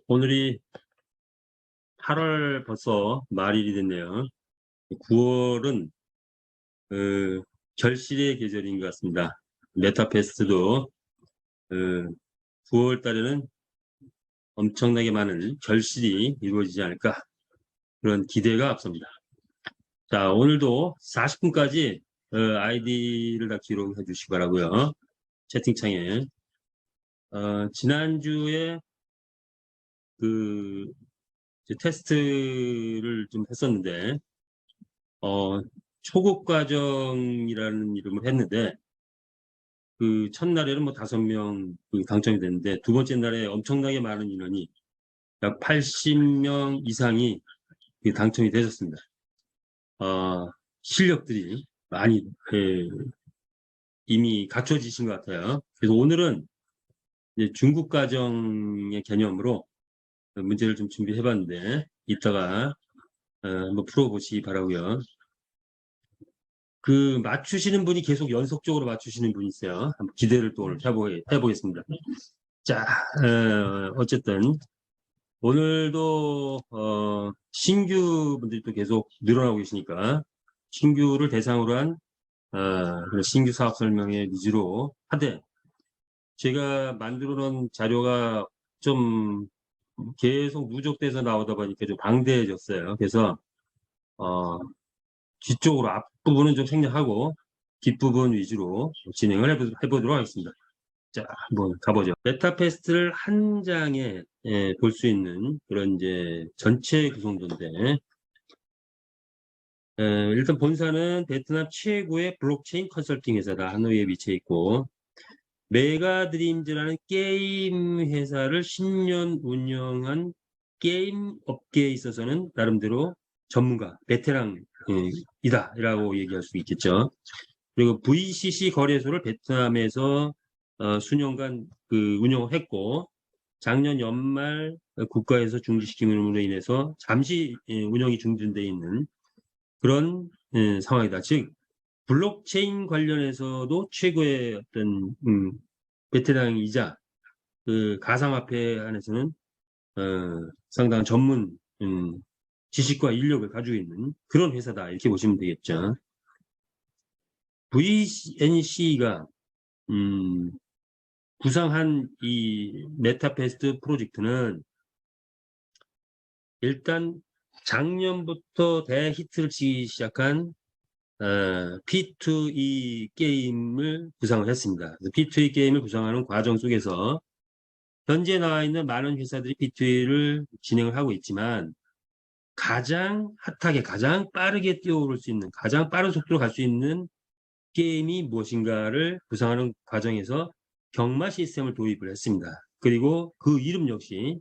오늘이 8월 벌써 말일이 됐네요. 9월은 결실의 계절인 것 같습니다. 메타페스트도 9월 달에는 엄청나게 많은 결실이 이루어지지 않을까 그런 기대가 앞섭니다. 자, 오늘도 40분까지 아이디를 다 기록해 주시기 바라고요. 채팅창에 지난주에 이제 테스트를 좀 했었는데 초급 과정이라는 이름을 했는데 그 첫날에는 뭐 5명 당첨이 됐는데 두 번째 날에 엄청나게 많은 인원이 약 80명 이상이 당첨이 되셨습니다. 실력들이 많이 이미 갖춰지신 것 같아요. 그래서 오늘은 이제 중급 과정의 개념으로 문제를 좀 준비해 봤는데 이따가 한번 풀어보시기 바라고요. 맞추시는 분이 계속 연속적으로 맞추시는 분이 있어요. 한번 기대를 또 오늘 해보겠습니다. 자, 어쨌든 오늘도 신규 분들이 또 계속 늘어나고 계시니까 신규를 대상으로 한 그런 신규 사업 설명회 위주로 하되 제가 만들어 놓은 자료가 좀 계속 누적돼서 나오다 보니까 좀 방대해졌어요. 그래서 뒤쪽으로 앞부분은 좀 생략하고 뒷부분 위주로 진행을 해보도록 하겠습니다. 자, 한번 가보죠. 메타페스트를 한 장에 볼 수 있는 그런 이제 전체 구성도인데 일단 본사는 베트남 최고의 블록체인 컨설팅 회사다. 하노이에 위치해 있고 메가드림즈라는 게임 회사를 10년 운영한 게임 업계에 있어서는 나름대로 전문가, 베테랑이다 라고 얘기할 수 있겠죠. 그리고 VCC 거래소를 베트남에서 수년간 운영을 했고 작년 연말 국가에서 중지시킴으로 인해서 잠시 운영이 중단되어 있는 그런 상황이다. 즉 블록체인 관련해서도 최고의 어떤 베테랑이자 가상화폐 안에서는 상당한 전문 지식과 인력을 가지고 있는 그런 회사다 이렇게 보시면 되겠죠. VNC가 구상한 이 메타페스트 프로젝트는 일단 작년부터 대히트를 치기 시작한 P2E 게임을 구상을 했습니다. P2E 게임을 구상하는 과정 속에서 현재 나와 있는 많은 회사들이 P2E를 진행을 하고 있지만 가장 핫하게 가장 빠르게 뛰어오를 수 있는 가장 빠른 속도로 갈 수 있는 게임이 무엇인가를 구상하는 과정에서 경마 시스템을 도입을 했습니다. 그리고 그 이름 역시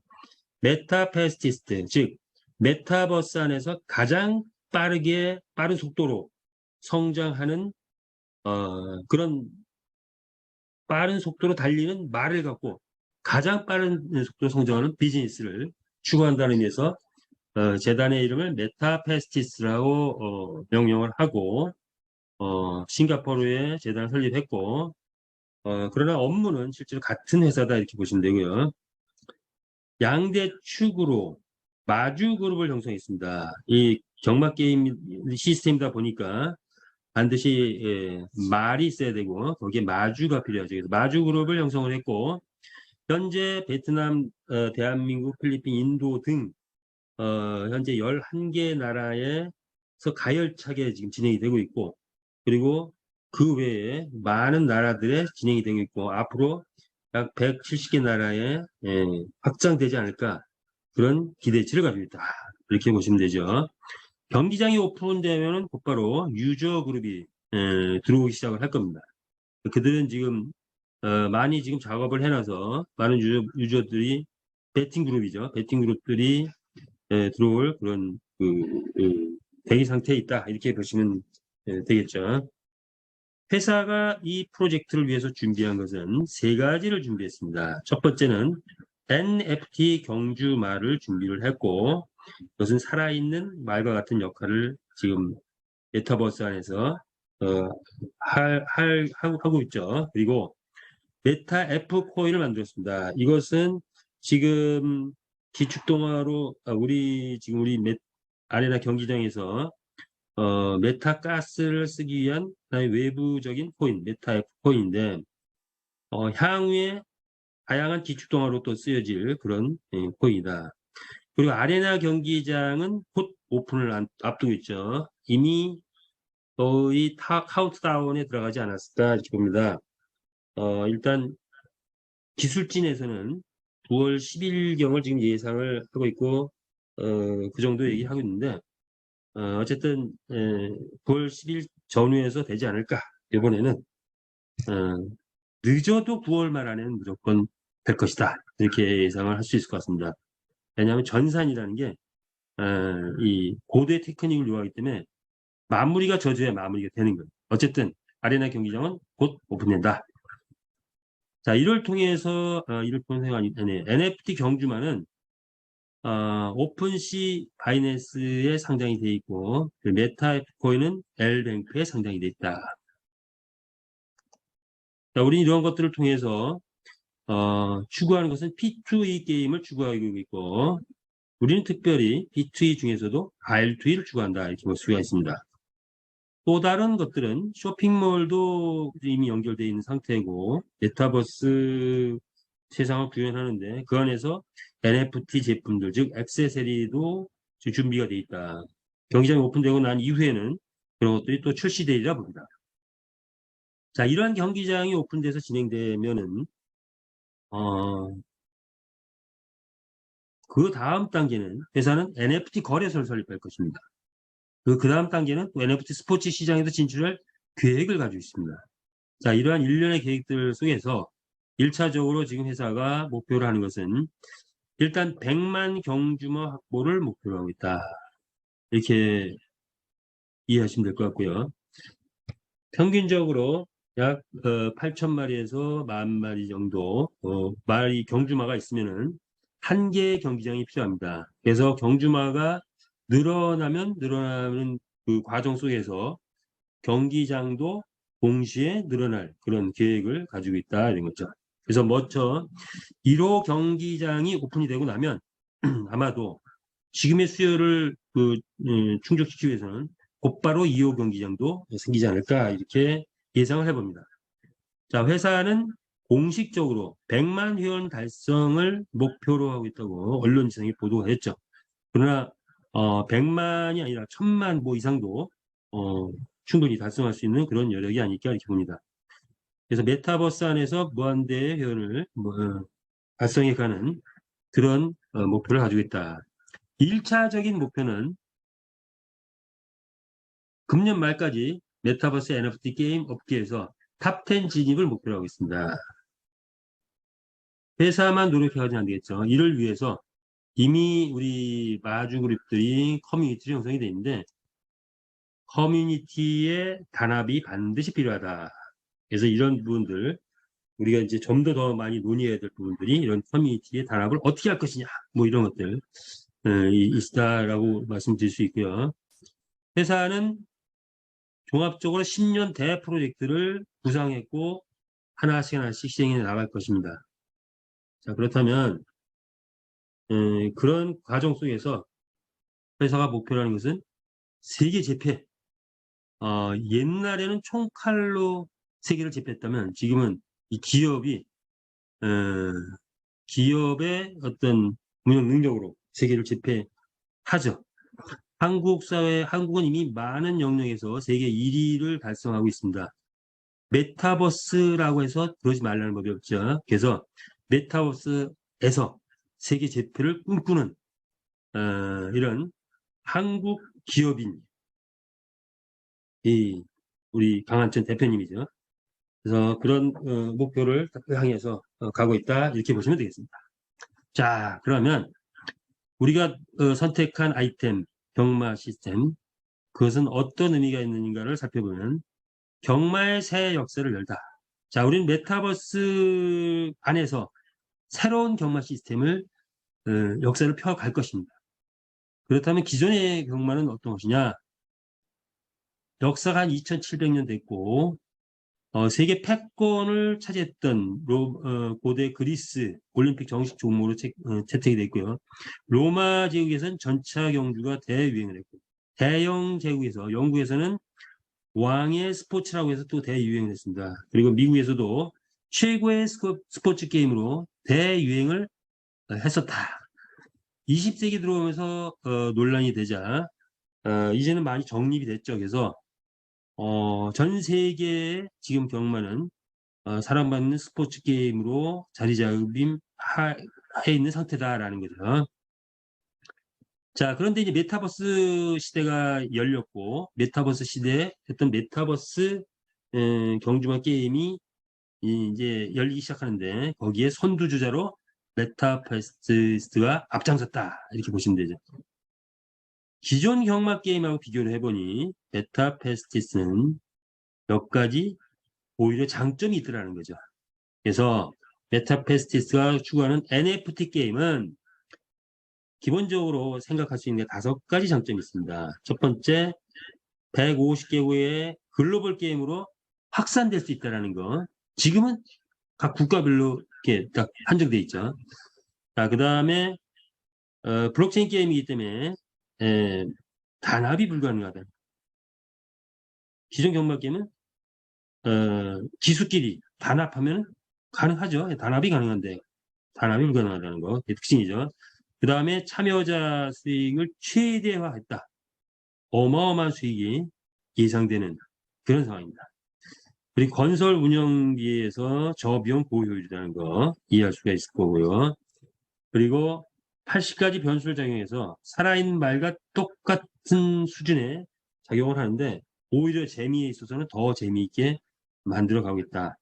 메타페스티스트, 즉 메타버스 안에서 가장 빠른 속도로 성장하는 그런 빠른 속도로 달리는 말을 갖고 가장 빠른 속도로 성장하는 비즈니스를 추구한다는 의미에서 재단의 이름을 메타페스티스라고 명명을 하고 싱가포르에 재단을 설립했고 그러나 업무는 실제로 같은 회사다 이렇게 보시면 되고요. 양대 축으로 마주그룹을 형성했습니다. 이 경마게임 시스템이다 보니까 반드시 말이 있어야 되고 거기에 마주가 필요하죠. 그래서 마주그룹을 형성을 했고 현재 베트남, 대한민국, 필리핀, 인도 등 현재 11개 나라에서 가열차게 지금 진행이 되고 있고 그리고 그 외에 많은 나라들에 진행이 되고 있고 앞으로 약 170개 나라에 확장되지 않을까 그런 기대치를 가지고 있다. 이렇게 보시면 되죠. 경기장이 오픈되면 곧바로 유저 그룹이 들어오기 시작을 할 겁니다. 그들은 지금 많이 지금 작업을 해놔서 많은 유저들이 베팅 그룹이죠. 베팅 그룹들이 들어올 그런 대기 상태에 있다. 이렇게 보시면 되겠죠. 회사가 이 프로젝트를 위해서 준비한 것은 3가지를 준비했습니다. 첫 번째는 NFT 경주 말을 준비를 했고 이것은 살아있는 말과 같은 역할을 지금 메타버스 안에서 하고 있죠. 그리고 메타 F 코인을 만들었습니다. 이것은 지금 기축동화로 지금 우리 아레나 경기장에서 메타가스를 쓰기 위한 하나의 외부적인 코인, 메타F 코인인데 향후에 다양한 기축동화로 또 쓰여질 그런 코인이다. 그리고 아레나 경기장은 곧 오픈을 앞두고 있죠. 이미 거의 카운트다운에 들어가지 않았을까 이렇게 봅니다. 일단 기술진에서는 9월 10일경을 지금 예상을 하고 있고 그 정도 얘기하고 있는데 어쨌든 9월 10일 전후에서 되지 않을까. 이번에는 늦어도 9월 말 안에는 무조건 될 것이다. 이렇게 예상을 할 수 있을 것 같습니다. 왜냐하면 전산이라는 게 이 고도의 테크닉을 요하기 때문에 마무리가 져줘야 마무리가 되는 거예요. 어쨌든 아레나 경기장은 곧 오픈된다. 자, 이를 통해서 NFT 경주만은 오픈시 바이낸스에 상장이 돼 있고 메타 코인은 L뱅크에 상장이 돼 있다. 자, 우리는 이런 것들을 통해서 추구하는 것은 P2E 게임을 추구하고 있고 우리는 특별히 P2E 중에서도 R2E를 추구한다 이렇게 볼 수가 있습니다. 또 다른 것들은 쇼핑몰도 이미 연결되어 있는 상태고 메타버스 세상을 구현하는데 그 안에서 NFT 제품들 즉 액세서리도 준비가 되어 있다. 경기장이 오픈되고 난 이후에는 그런 것들이 또 출시되리라 봅니다. 자, 이러한 경기장이 오픈돼서 진행되면은 그 다음 단계는 회사는 NFT 거래소를 설립할 것입니다. 그 다음 단계는 또 NFT 스포츠 시장에도 진출할 계획을 가지고 있습니다. 자, 이러한 일련의 계획들 속에서 1차적으로 지금 회사가 목표로 하는 것은 일단 100만 경주마 확보를 목표로 하고 있다. 이렇게 이해하시면 될 것 같고요. 평균적으로 약 8,000마리에서 10,000마리 정도 경주마가 있으면은 한 개의 경기장이 필요합니다. 그래서 경주마가 늘어나는 그 과정 속에서 경기장도 동시에 늘어날 그런 계획을 가지고 있다 이런 거죠. 그래서 먼저 1호 경기장이 오픈이 되고 나면 아마도 지금의 수요를 충족시키기 위해서는 곧바로 2호 경기장도 생기지 않을까 이렇게 예상을 해봅니다. 자, 회사는 공식적으로 100만 회원 달성을 목표로 하고 있다고 언론지상에 보도가 했죠. 그러나 100만이 아니라 1,000만 뭐 이상도 충분히 달성할 수 있는 그런 여력이 아닐까 이렇게 봅니다. 그래서 메타버스 안에서 무한대의 회원을 달성해가는 그런 목표를 가지고 있다. 1차적인 목표는 금년 말까지 메타버스 NFT 게임 업계에서 탑10 진입을 목표로 하고 있습니다. 회사만 노력해가지고 안 되겠죠. 이를 위해서 이미 우리 마주 그룹들이 커뮤니티를 형성이 되어 있는데 커뮤니티의 단합이 반드시 필요하다. 그래서 이런 부분들 우리가 이제 좀 더 많이 논의해야 될 부분들이 이런 커뮤니티의 단합을 어떻게 할 것이냐 뭐 이런 것들 있다라고 말씀드릴 수 있고요. 회사는 종합적으로 10년 대 프로젝트를 구상했고 하나씩 시행해 나갈 것입니다. 자, 그렇다면 그런 과정 속에서 회사가 목표로 하는 것은 세계 제패. 옛날에는 총칼로 세계를 제패했다면 지금은 이 기업의 어떤 운영 능력으로 세계를 제패하죠. 한국은 이미 많은 영역에서 세계 1위를 달성하고 있습니다. 메타버스라고 해서 그러지 말라는 법이 없죠. 그래서 메타버스에서 세계 제패를 꿈꾸는 이런 한국 기업인 우리 강한천 대표님이죠. 그래서 그런 목표를 향해서 가고 있다 이렇게 보시면 되겠습니다. 자, 그러면 우리가 선택한 아이템 경마 시스템 그것은 어떤 의미가 있는가를 살펴보면 경마의 새 역사를 열다. 자, 우리는 메타버스 안에서 새로운 경마 시스템을 역사를 펴갈 것입니다. 그렇다면 기존의 경마는 어떤 것이냐? 역사가 한 2700년 됐고 세계 패권을 차지했던 고대 그리스 올림픽 정식 종목으로 채택이 됐고요. 로마 제국에서는 전차 경주가 대유행을 했고, 대영 제국에서 영국에서는 왕의 스포츠라고 해서 또 대유행을 했습니다. 그리고 미국에서도 최고의 스포츠 게임으로 대유행을 했었다. 20세기 들어오면서 논란이 되자 이제는 많이 정립이 됐죠. 그래서 전 세계에 지금 경마는 사랑받는 스포츠 게임으로 자리잡음하에 있는 상태다라는 거죠. 자, 그런데 이제 메타버스 시대가 열렸고, 메타버스 시대에 했던 메타버스 경주마 게임이 이제 열리기 시작하는데, 거기에 선두주자로 메타페스트가 앞장섰다. 이렇게 보시면 되죠. 기존 경마 게임하고 비교를 해보니, 메타페스티스는 몇 가지 오히려 장점이 있더라는 거죠. 그래서 메타페스티스가 추구하는 NFT 게임은 기본적으로 생각할 수 있는 5가지 장점이 있습니다. 첫 번째, 150개국의 글로벌 게임으로 확산될 수 있다는 거. 지금은 각 국가별로 이렇게 딱 한정돼 있죠. 자, 그 다음에 블록체인 게임이기 때문에 단합이 불가능하다. 기존 경마 게임은 기수끼리 단합하면 가능하죠. 단합이 가능한데 단합이 불가능하다는 거. 특징이죠. 그 다음에 참여자 수익을 최대화했다. 어마어마한 수익이 예상되는 그런 상황입니다. 그리고 건설 운영비에서 저비용 고효율이라는 거 이해할 수가 있을 거고요. 그리고 80가지 변수를 작용해서 살아있는 말과 똑같은 수준의 작용을 하는데 오히려 재미에 있어서는 더 재미있게 만들어 가겠다.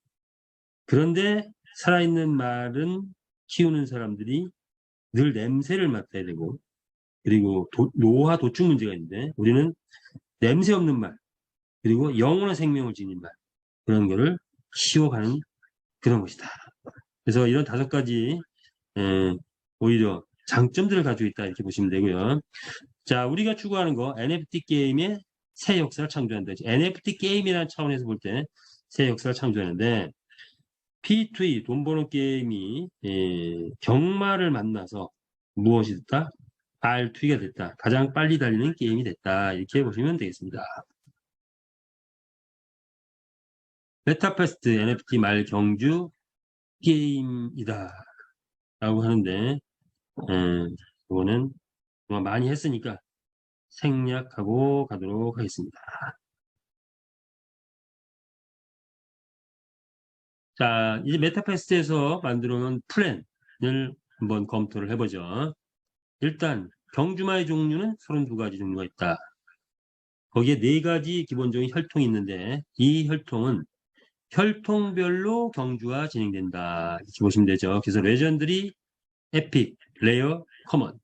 그런데 살아있는 말은 키우는 사람들이 늘 냄새를 맡아야 되고, 그리고 노화 도축 문제가 있는데 우리는 냄새 없는 말, 그리고 영원한 생명을 지닌 말, 그런 거를 키워가는 그런 것이다. 그래서 이런 5가지 오히려 장점들을 가지고 있다 이렇게 보시면 되고요. 자, 우리가 추구하는 거 NFT 게임의 새 역사를 창조한다. NFT 게임이라는 차원에서 볼 때 새 역사를 창조하는데 P2E 돈 버는 게임이 경마를 만나서 무엇이 됐다? R2E가 됐다. 가장 빨리 달리는 게임이 됐다. 이렇게 보시면 되겠습니다. 메타퀘스트 NFT 말 경주 게임이다. 라고 하는데 이거는 많이 했으니까 생략하고 가도록 하겠습니다. 자, 이제 메타퀘스트에서 만들어 놓은 플랜을 한번 검토를 해보죠. 일단 경주마의 종류는 32가지 종류가 있다. 거기에 4가지 기본적인 혈통이 있는데 이 혈통은 혈통별로 경주가 진행된다. 이렇게 보시면 되죠. 그래서 레전드리, 에픽, 레어, 커먼.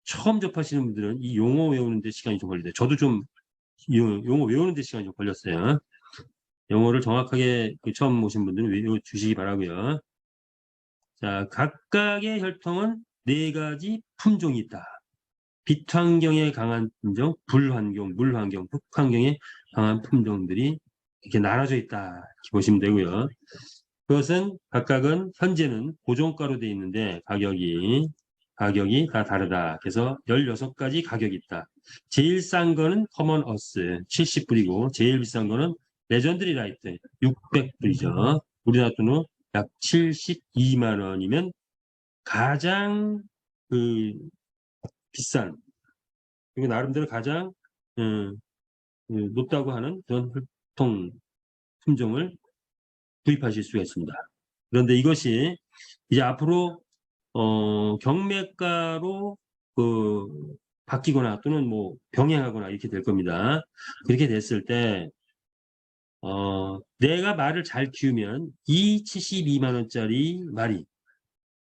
처음 접하시는 분들은 이 용어 외우는데 시간이 좀 걸리대요. 저도 좀 용어 외우는데 시간이 좀 걸렸어요. 영어를 정확하게 처음 오신 분들은 외워주시기 바라고요. 자, 각각의 혈통은 4가지 품종이 있다. 빛 환경에 강한 품종, 불 환경, 물 환경, 흙 환경에 강한 품종들이 이렇게 나눠져 있다. 이렇게 보시면 되고요. 그것은 각각은 현재는 고정가로 되어 있는데 가격이 다 다르다. 그래서 16가지 가격이 있다. 제일 싼 거는 커먼 어스 70불이고 제일 비싼 거는 레전드리 라이트 600불이죠. 우리나라 돈으로 약 72만 원이면 가장 비싼, 그리고 나름대로 가장 높다고 하는 그런 혈통 품종을 구입하실 수가 있습니다. 그런데 이것이 이제 앞으로 경매가로 바뀌거나 또는 뭐 병행하거나 이렇게 될 겁니다. 그렇게 됐을 때 내가 말을 잘 키우면 이 72만 원짜리 말이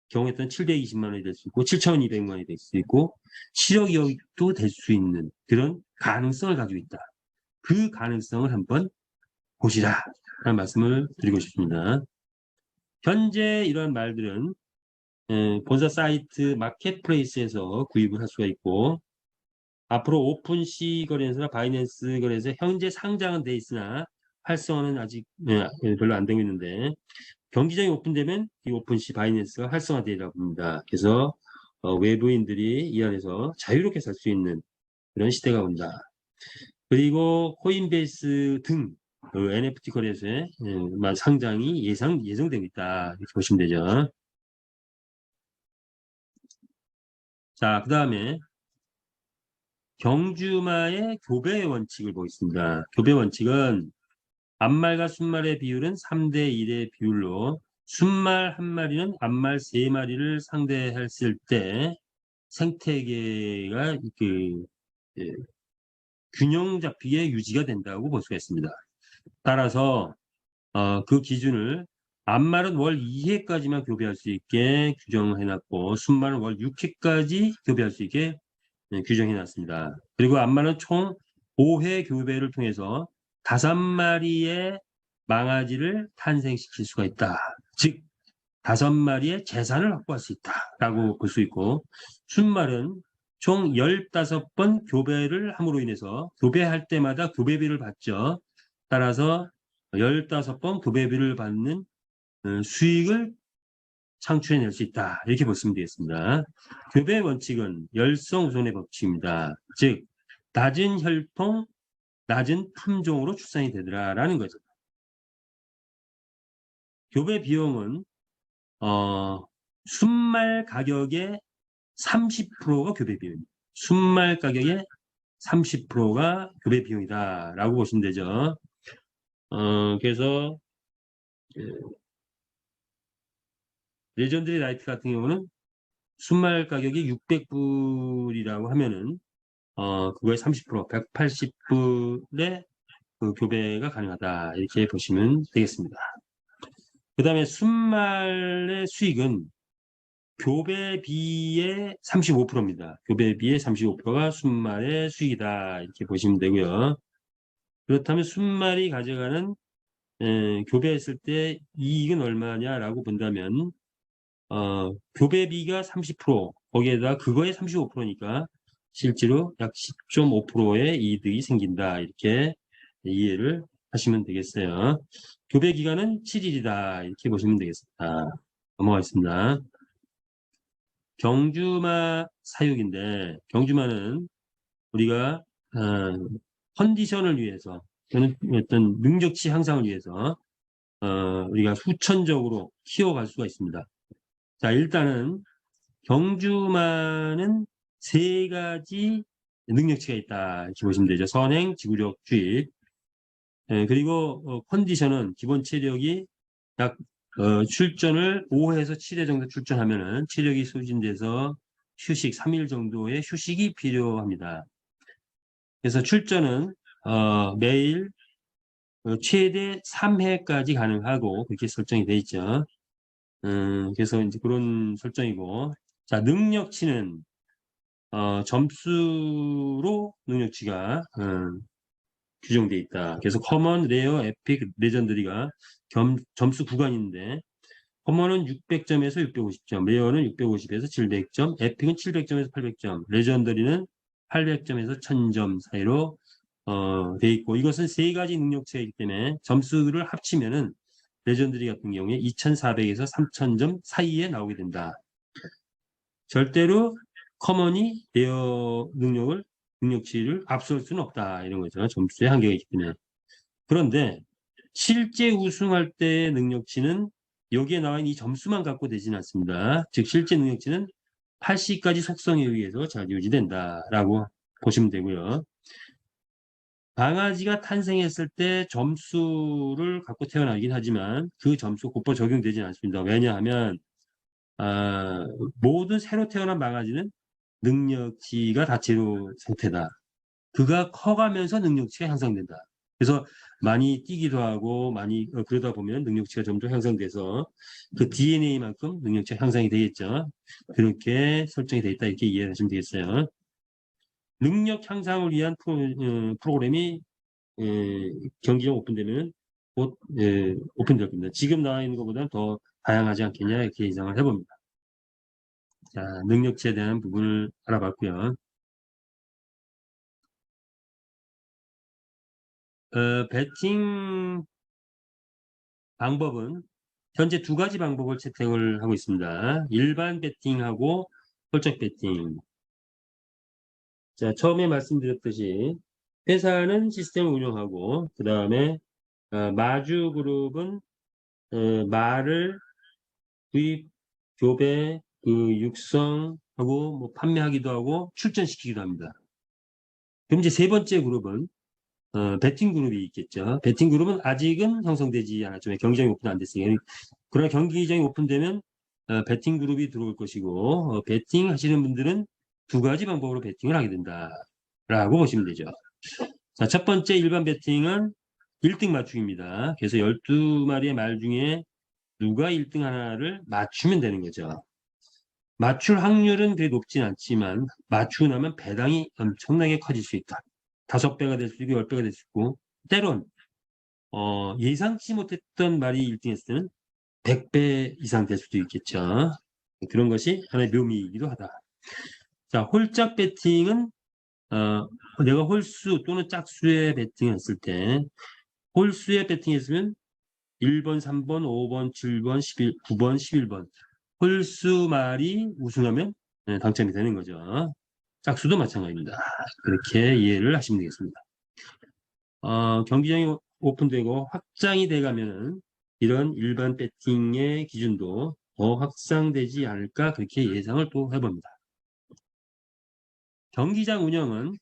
경우에 따른 720만 원이 될 수 있고 7,200만 원이 될 수 있고 7억도 될 수 있는 그런 가능성을 가지고 있다. 그 가능성을 한번 보시라 라는 말씀을 드리고 싶습니다. 현재 이러한 말들은 본사 사이트 마켓플레이스에서 구입을 할 수가 있고 앞으로 오픈시 거래소나 바이낸스 거래소에 현재 상장은 돼 있으나 활성화는 아직 별로 안 되고 있는데 경기장이 오픈되면 이 오픈시 바이낸스가 활성화되리라고 봅니다. 그래서 외부인들이 이 안에서 자유롭게 살 수 있는 그런 시대가 온다. 그리고 코인베이스 등 NFT 거래소의 상장이 예정되고 있다. 이렇게 보시면 되죠. 자, 그 다음에 경주마의 교배 원칙을 보겠습니다. 교배 원칙은 암말과 순말의 비율은 3대 1의 비율로 순말 한 마리는 암말 3마리를 상대했을 때 생태계가 예, 균형 잡히게 유지가 된다고 볼 수가 있습니다. 따라서 그 기준을 암말은 월 2회까지만 교배할 수 있게 규정해놨고 순말은 월 6회까지 교배할 수 있게 규정해놨습니다. 그리고 암말은 총 5회 교배를 통해서 5마리의 망아지를 탄생시킬 수가 있다. 즉 5마리의 재산을 확보할 수 있다라고 볼 수 있고 순말은 총 15번 교배를 함으로 인해서 교배할 때마다 교배비를 받죠. 따라서 15번 교배비를 받는 수익을 창출해낼 수 있다. 이렇게 보시면 되겠습니다. 교배 원칙은 열성 우선의 법칙입니다. 즉 낮은 혈통, 낮은 품종으로 출산이 되더라라는 거죠. 교배 비용은 순말 가격의 30%가 교배 비용입니다. 순말 가격의 30%가 교배 비용이다라고 보시면 되죠. 그래서 레전드리 라이트 같은 경우는 순말 가격이 600불이라고 하면은 그거의 30% 180불의 그 교배가 가능하다 이렇게 보시면 되겠습니다. 그 다음에 순말의 수익은 교배비의 35%입니다. 교배비의 35%가 순말의 수익이다 이렇게 보시면 되고요. 그렇다면 순말이 가져가는 교배했을 때 이익은 얼마냐라고 본다면 교배비가 30% 거기에다 그거의 35%니까 실제로 약 10.5%의 이득이 생긴다 이렇게 이해를 하시면 되겠어요. 교배 기간은 7일이다 이렇게 보시면 되겠습니다. 넘어가겠습니다. 경주마 사육인데 경주마는 우리가 컨디션을 위해서 또는 어떤 능력치 향상을 위해서 우리가 후천적으로 키워갈 수가 있습니다. 자, 일단은 경주마는 3가지 능력치가 있다 이렇게 보시면 되죠. 선행, 지구력, 주입. 그리고 컨디션은 기본 체력이 약 출전을 5회에서 7회 정도 출전하면은 체력이 소진돼서 휴식 3일 정도의 휴식이 필요합니다. 그래서 출전은 매일 최대 3회까지 가능하고 그렇게 설정이 돼 있죠. 그래서 이제 그런 설정이고, 자 능력치는 점수로 능력치가 규정돼 있다. 그래서 커먼, 레어, 에픽, 레전더리가 점수 구간인데 커먼은 600점에서 650점, 레어는 650에서 700점, 에픽은 700점에서 800점, 레전더리는 800점에서 1000점 사이로 돼 있고 이것은 3가지 능력치이기 때문에 점수를 합치면은 레전드리 같은 경우에 2400에서 3000점 사이에 나오게 된다. 절대로 커먼이 레어 능력치를 앞설 수는 없다. 이런 거죠. 점수의 한계가 있기 때문에. 그런데 실제 우승할 때의 능력치는 여기에 나와 있는 이 점수만 갖고 되지는 않습니다. 즉 실제 능력치는 80가지 속성에 의해서 잘 유지된다라고 보시면 되고요. 강아지가 탄생했을 때 점수를 갖고 태어나긴 하지만 그 점수 곧바로 적용되지는 않습니다. 왜냐하면 모든 새로 태어난 강아지는 능력치가 다 제로 상태다. 그가 커가면서 능력치가 향상된다. 그래서 많이 뛰기도 하고 많이 그러다 보면 능력치가 점점 향상돼서 그 DNA만큼 능력치가 향상이 되겠죠. 그렇게 설정이 되어 있다 이렇게 이해하시면 되겠어요. 능력 향상을 위한 프로그램이 경기가 오픈되면 곧 오픈될 겁니다. 지금 나와 있는 것보다는 더 다양하지 않겠냐 이렇게 예상을 해봅니다. 자, 능력치에 대한 부분을 알아봤고요. 배팅 방법은 현재 두 가지 방법을 채택을 하고 있습니다. 일반 배팅하고 홀짝 배팅. 자, 처음에 말씀드렸듯이 회사는 시스템을 운영하고 그 다음에 마주그룹은 말을 구입, 교배, 육성하고 뭐 판매하기도 하고 출전시키기도 합니다. 그럼 이제 세 번째 그룹은 배팅 그룹이 있겠죠. 배팅 그룹은 아직은 형성되지 않았죠. 경기장이 오픈 안 됐으니까. 그러나 경기장이 오픈되면 배팅 그룹이 들어올 것이고 배팅 하시는 분들은 두 가지 방법으로 배팅을 하게 된다라고 보시면 되죠. 자, 첫 번째 일반 배팅은 1등 맞추기입니다. 그래서 12마리의 말 중에 누가 1등 하나를 맞추면 되는 거죠. 맞출 확률은 그리 높진 않지만 맞추고 나면 배당이 엄청나게 커질 수 있다. 5배가 될 수 있고 10배가 될 수 있고 때론 예상치 못했던 말이 1등 했을 때는 100배 이상 될 수도 있겠죠. 그런 것이 하나의 묘미이기도 하다. 자, 홀짝 배팅은 내가 홀수 또는 짝수에 배팅했을 때 홀수에 배팅했으면 1번, 3번, 5번, 7번, 11, 9번, 11번 홀수 말이 우승하면 당첨이 되는 거죠. 짝수도 마찬가지입니다. 그렇게 이해를 하시면 되겠습니다. 경기장이 오픈되고 확장이 돼가면은 이런 일반 배팅의 기준도 더 확장되지 않을까 그렇게 예상을 또 해봅니다. 경기장 운영은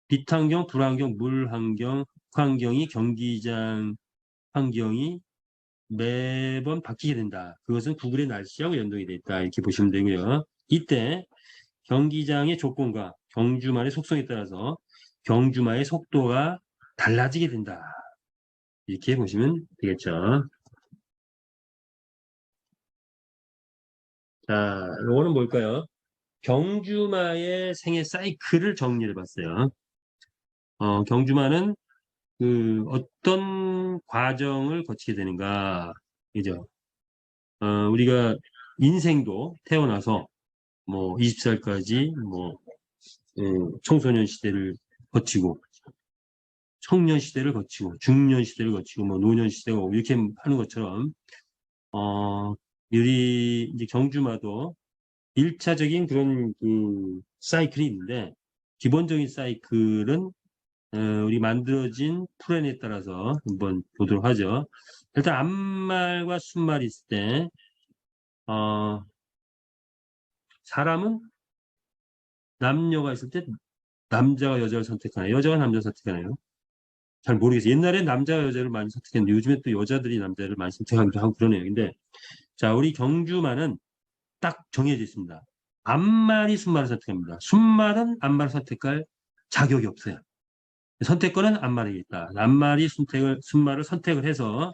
빛 환경, 불 환경, 물 환경, 환경이 경기장 환경이 매번 바뀌게 된다. 그것은 구글의 날씨하고 연동이 되어 있다. 이렇게 보시면 되고요. 이때 경기장의 조건과 경주마의 속성에 따라서 경주마의 속도가 달라지게 된다. 이렇게 보시면 되겠죠. 자, 이거는 뭘까요? 경주마의 생애 사이클을 정리해 봤어요. 경주마는 어떤 과정을 거치게 되는가, 그죠? 우리가 인생도 태어나서 뭐 20살까지 뭐 청소년 시대를 거치고 청년 시대를 거치고 중년 시대를 거치고 뭐 노년 시대가 이렇게 하는 것처럼 우리 이제 경주마도 1차적인 그런 사이클이 있는데 기본적인 사이클은 우리 만들어진 플랜에 따라서 한번 보도록 하죠. 일단 앞말과 순말이 있을 때 사람은 남녀가 있을 때 남자가 여자를 선택하나요? 여자가 남자를 선택하나요? 잘 모르겠어요. 옛날엔 남자가 여자를 많이 선택했는데 요즘에 또 여자들이 남자를 많이 선택하기도 하고 그러네요. 근데 자, 우리 경주마는 딱 정해져 있습니다. 앞말이 순말을 선택합니다. 순말은 앞말을 선택할 자격이 없어요. 선택권은 앞말에 있다. 앞말이 순말을 선택을 해서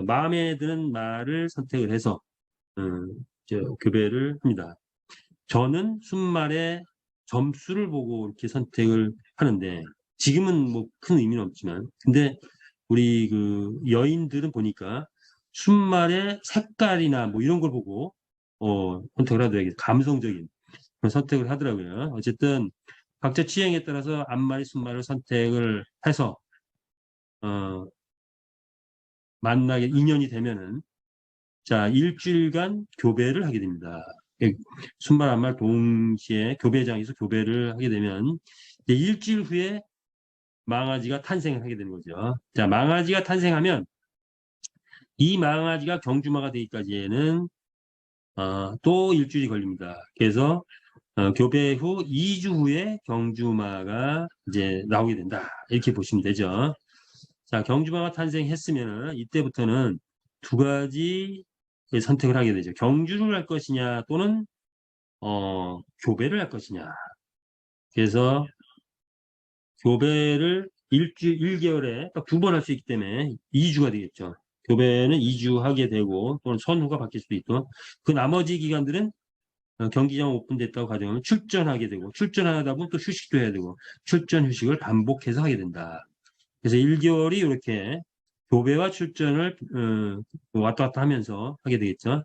마음에 드는 말을 선택을 해서 교배를 합니다. 저는 순말의 점수를 보고 이렇게 선택을 하는데 지금은 뭐 큰 의미는 없지만 근데 우리 여인들은 보니까 순말의 색깔이나 뭐 이런 걸 보고 선택을 하더라고요. 감성적인 그런 선택을 하더라고요. 어쨌든 각자 취향에 따라서 앞말이 순말을 선택을 해서 만나게 인연이 되면은 자 일주일간 교배를 하게 됩니다. 순말 앞말 동시에 교배장에서 교배를 하게 되면 이제 일주일 후에 망아지가 탄생을 하게 되는 거죠. 자 망아지가 탄생하면 이 망아지가 경주마가 되기까지에는 또 일주일이 걸립니다. 그래서 교배 후 2주 후에 경주마가 이제 나오게 된다. 이렇게 보시면 되죠. 자, 경주마가 탄생했으면 이때부터는 두 가지 선택을 하게 되죠. 경주를 할 것이냐 또는 교배를 할 것이냐. 그래서 교배를 1개월에 딱 두 번 할 수 있기 때문에 2주가 되겠죠. 교배는 2주 하게 되고 또는 선후가 바뀔 수도 있고 그 나머지 기간들은 경기장 오픈됐다고 가정하면 출전하게 되고 출전하다 보면 또 휴식도 해야 되고 출전 휴식을 반복해서 하게 된다. 그래서 1개월이 이렇게 교배와 출전을 왔다 갔다 하면서 하게 되겠죠.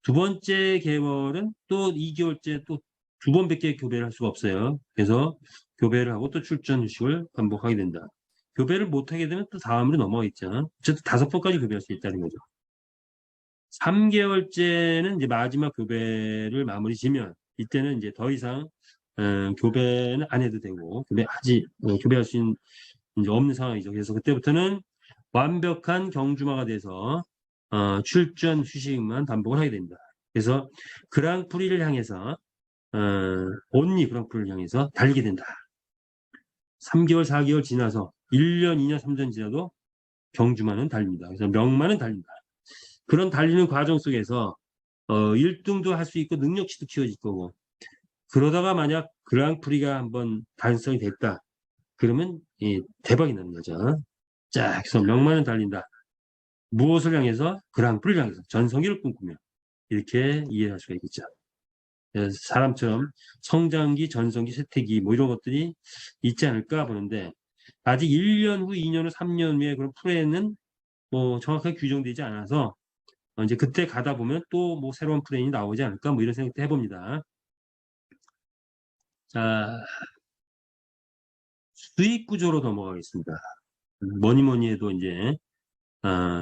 두 번째 개월은 또 2개월째 또 두 번밖에 교배를 할 수가 없어요. 그래서 교배를 하고 또 출전 휴식을 반복하게 된다. 교배를 못하게 되면 또 다음으로 넘어가겠죠. 어쨌든 5번까지 교배할 수 있다는 거죠. 3개월째는 이제 마지막 교배를 마무리 지면 이때는 이제 더 이상 교배는 안 해도 되고 교배할 수 있는 이제 없는 상황이죠. 그래서 그때부터는 완벽한 경주마가 돼서 출전 휴식만 반복을 하게 됩니다. 그래서 그랑프리를 향해서 온리 그랑프리를 향해서 달리게 된다. 3개월, 4개월 지나서 1년, 2년, 3년 지나도 경주마는 달립니다. 그래서 명마는 달린다. 그런 달리는 과정 속에서 1등도 할 수 있고 능력치도 키워질 거고 그러다가 만약 그랑프리가 한번 달성이 됐다. 그러면 대박이 나는 거죠. 자, 그래서 명마는 달린다. 무엇을 향해서? 그랑프리를 향해서 전성기를 꿈꾸며 이렇게 이해할 수가 있겠죠. 사람처럼 성장기, 전성기, 쇠퇴기 뭐 이런 것들이 있지 않을까 보는데 아직 1년 후, 2년 후, 3년 후에 그런 플랜은 뭐 정확하게 규정되지 않아서 이제 그때 가다 보면 또 뭐 새로운 플랜이 나오지 않을까 뭐 이런 생각도 해봅니다. 자, 수익 구조로 넘어가겠습니다. 뭐니 뭐니 해도 이제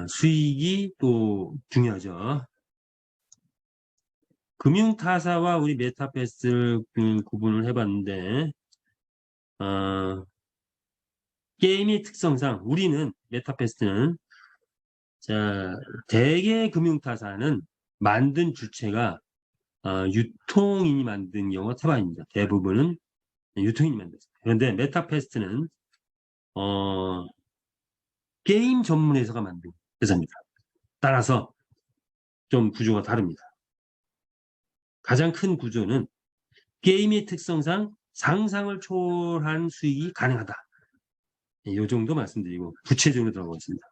수익이 또 중요하죠. 금융타사와 우리 메타패스를 구분을 해봤는데 게임의 특성상 우리는 메타패스는 자 대개 금융타사는 만든 주체가 유통인이 만든 경우가 태반입니다. 대부분은 유통인이 만들었습니다. 그런데 메타패스트는 게임 전문 회사가 만든 회사입니다. 따라서 좀 구조가 다릅니다. 가장 큰 구조는 게임의 특성상 상상을 초월한 수익이 가능하다. 이 정도 말씀드리고 구체적으로 들어가겠습니다.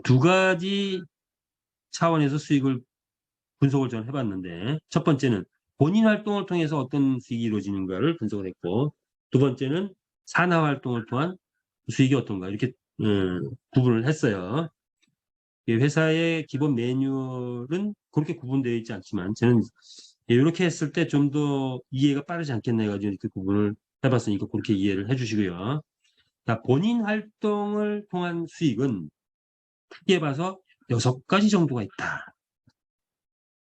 두 가지 차원에서 수익을 분석을 전 해봤는데 첫 번째는 본인 활동을 통해서 어떤 수익이 이루어지는가를 분석을 했고 두 번째는 산하 활동을 통한 수익이 어떤가 이렇게 구분을 했어요. 회사의 기본 매뉴얼은 그렇게 구분되어 있지 않지만 저는 이렇게 했을 때 좀 더 이해가 빠르지 않겠나 해가지고 이렇게 구분을 해봤으니까 그렇게 이해를 해주시고요. 자, 본인 활동을 통한 수익은 크게 봐서 6가지 정도가 있다.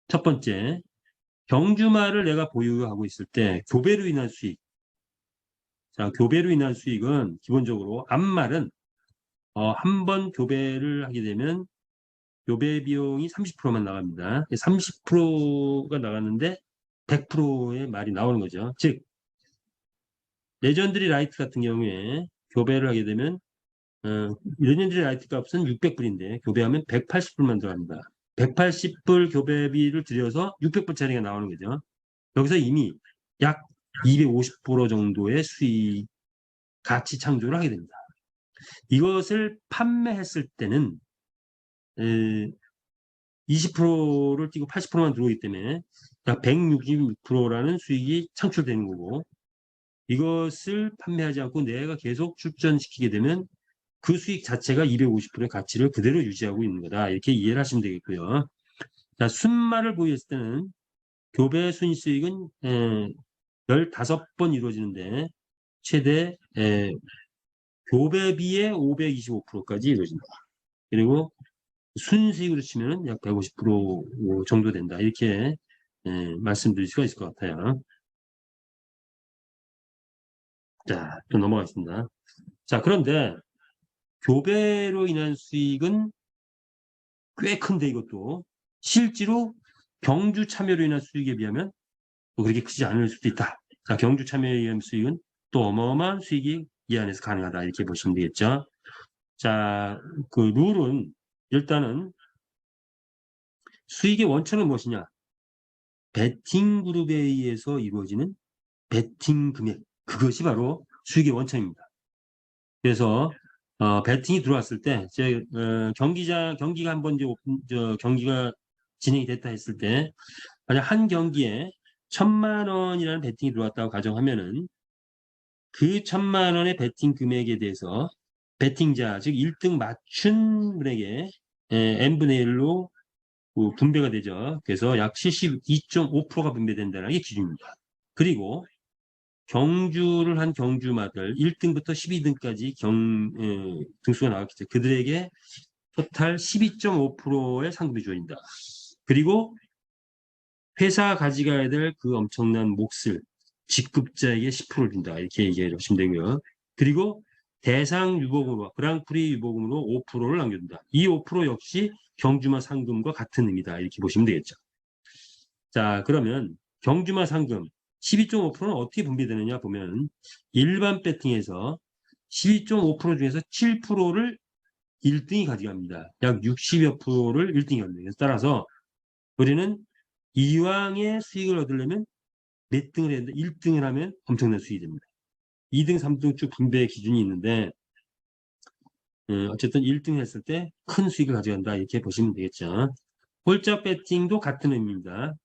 첫 번째, 경주마를 내가 보유하고 있을 때 교배로 인한 수익. 자, 교배로 인한 수익은 기본적으로 앞말은 한 번 교배를 하게 되면 교배 비용이 30%만 나갑니다. 30%가 나갔는데 100%의 말이 나오는 거죠. 즉 레전드리 라이트 같은 경우에 교배를 하게 되면 레전드리 라이트 값은 600불인데 교배하면 180불만 들어갑니다. 180불 교배비를 들여서 600불짜리가 나오는 거죠. 여기서 이미 약 250% 정도의 수익 가치 창조를 하게 됩니다. 이것을 판매했을 때는 20%를 띄고 80%만 들어오기 때문에 약 166%라는 수익이 창출되는 거고 이것을 판매하지 않고 내가 계속 출전시키게 되면 그 수익 자체가 250%의 가치를 그대로 유지하고 있는 거다. 이렇게 이해를 하시면 되겠고요. 자, 순말을 보유했을 때는 교배 순위 수익은 15번 이루어지는데 최대 교배비의 525%까지 이루어진다. 그리고 순수익으로 치면 약 150% 정도 된다. 이렇게 말씀드릴 수가 있을 것 같아요. 자, 또 넘어가겠습니다. 자, 그런데 교배로 인한 수익은 꽤 큰데 이것도 실제로 경주 참여로 인한 수익에 비하면 또 그렇게 크지 않을 수도 있다. 자, 경주 참여에 의한 수익은 또 어마어마한 수익이 이 안에서 가능하다. 이렇게 보시면 되겠죠. 자, 그 룰은 일단은 수익의 원천은 무엇이냐? 베팅 그룹에 의해서 이루어지는 베팅 금액. 그것이 바로 수익의 원천입니다. 그래서 베팅이 들어왔을 때 경기가 한번 이제 경기가 진행이 됐다 했을 때 만약 한 경기에 1,000만 원이라는 베팅이 들어왔다고 가정하면은 그 1,000만 원의 베팅 금액에 대해서 베팅자 즉 1등 맞춘 분에게 n분의 1로 분배가 되죠. 그래서 약 72.5%가 분배된다는 게 기준입니다. 그리고 경주를 한 경주마들 1등부터 12등까지 등수가 나왔겠죠. 그들에게 토탈 12.5%의 상금이 주어진다. 그리고 회사가 가져가야 될 그 엄청난 몫을 직급자에게 10%를 준다. 이렇게 얘기해 주시면 되고요. 그리고 대상 유보금으로, 그랑프리 유보금으로 5%를 남겨준다. 이 5% 역시 경주마 상금과 같은 의미다. 이렇게 보시면 되겠죠. 자, 그러면 경주마 상금 12.5%는 어떻게 분배되느냐 보면 일반 배팅에서 12.5% 중에서 7%를 1등이 가져갑니다. 약 60여 프로를 1등이 가져갑니다. 따라서 우리는 이왕의 수익을 얻으려면 몇 등을 했는데 1등을 하면 엄청난 수익이 됩니다. 2등, 3등 쭉 분배 기준이 있는데 어쨌든 1등 했을 때 큰 수익을 가져간다 이렇게 보시면 되겠죠. 홀짝 배팅도 같은 의미입니다.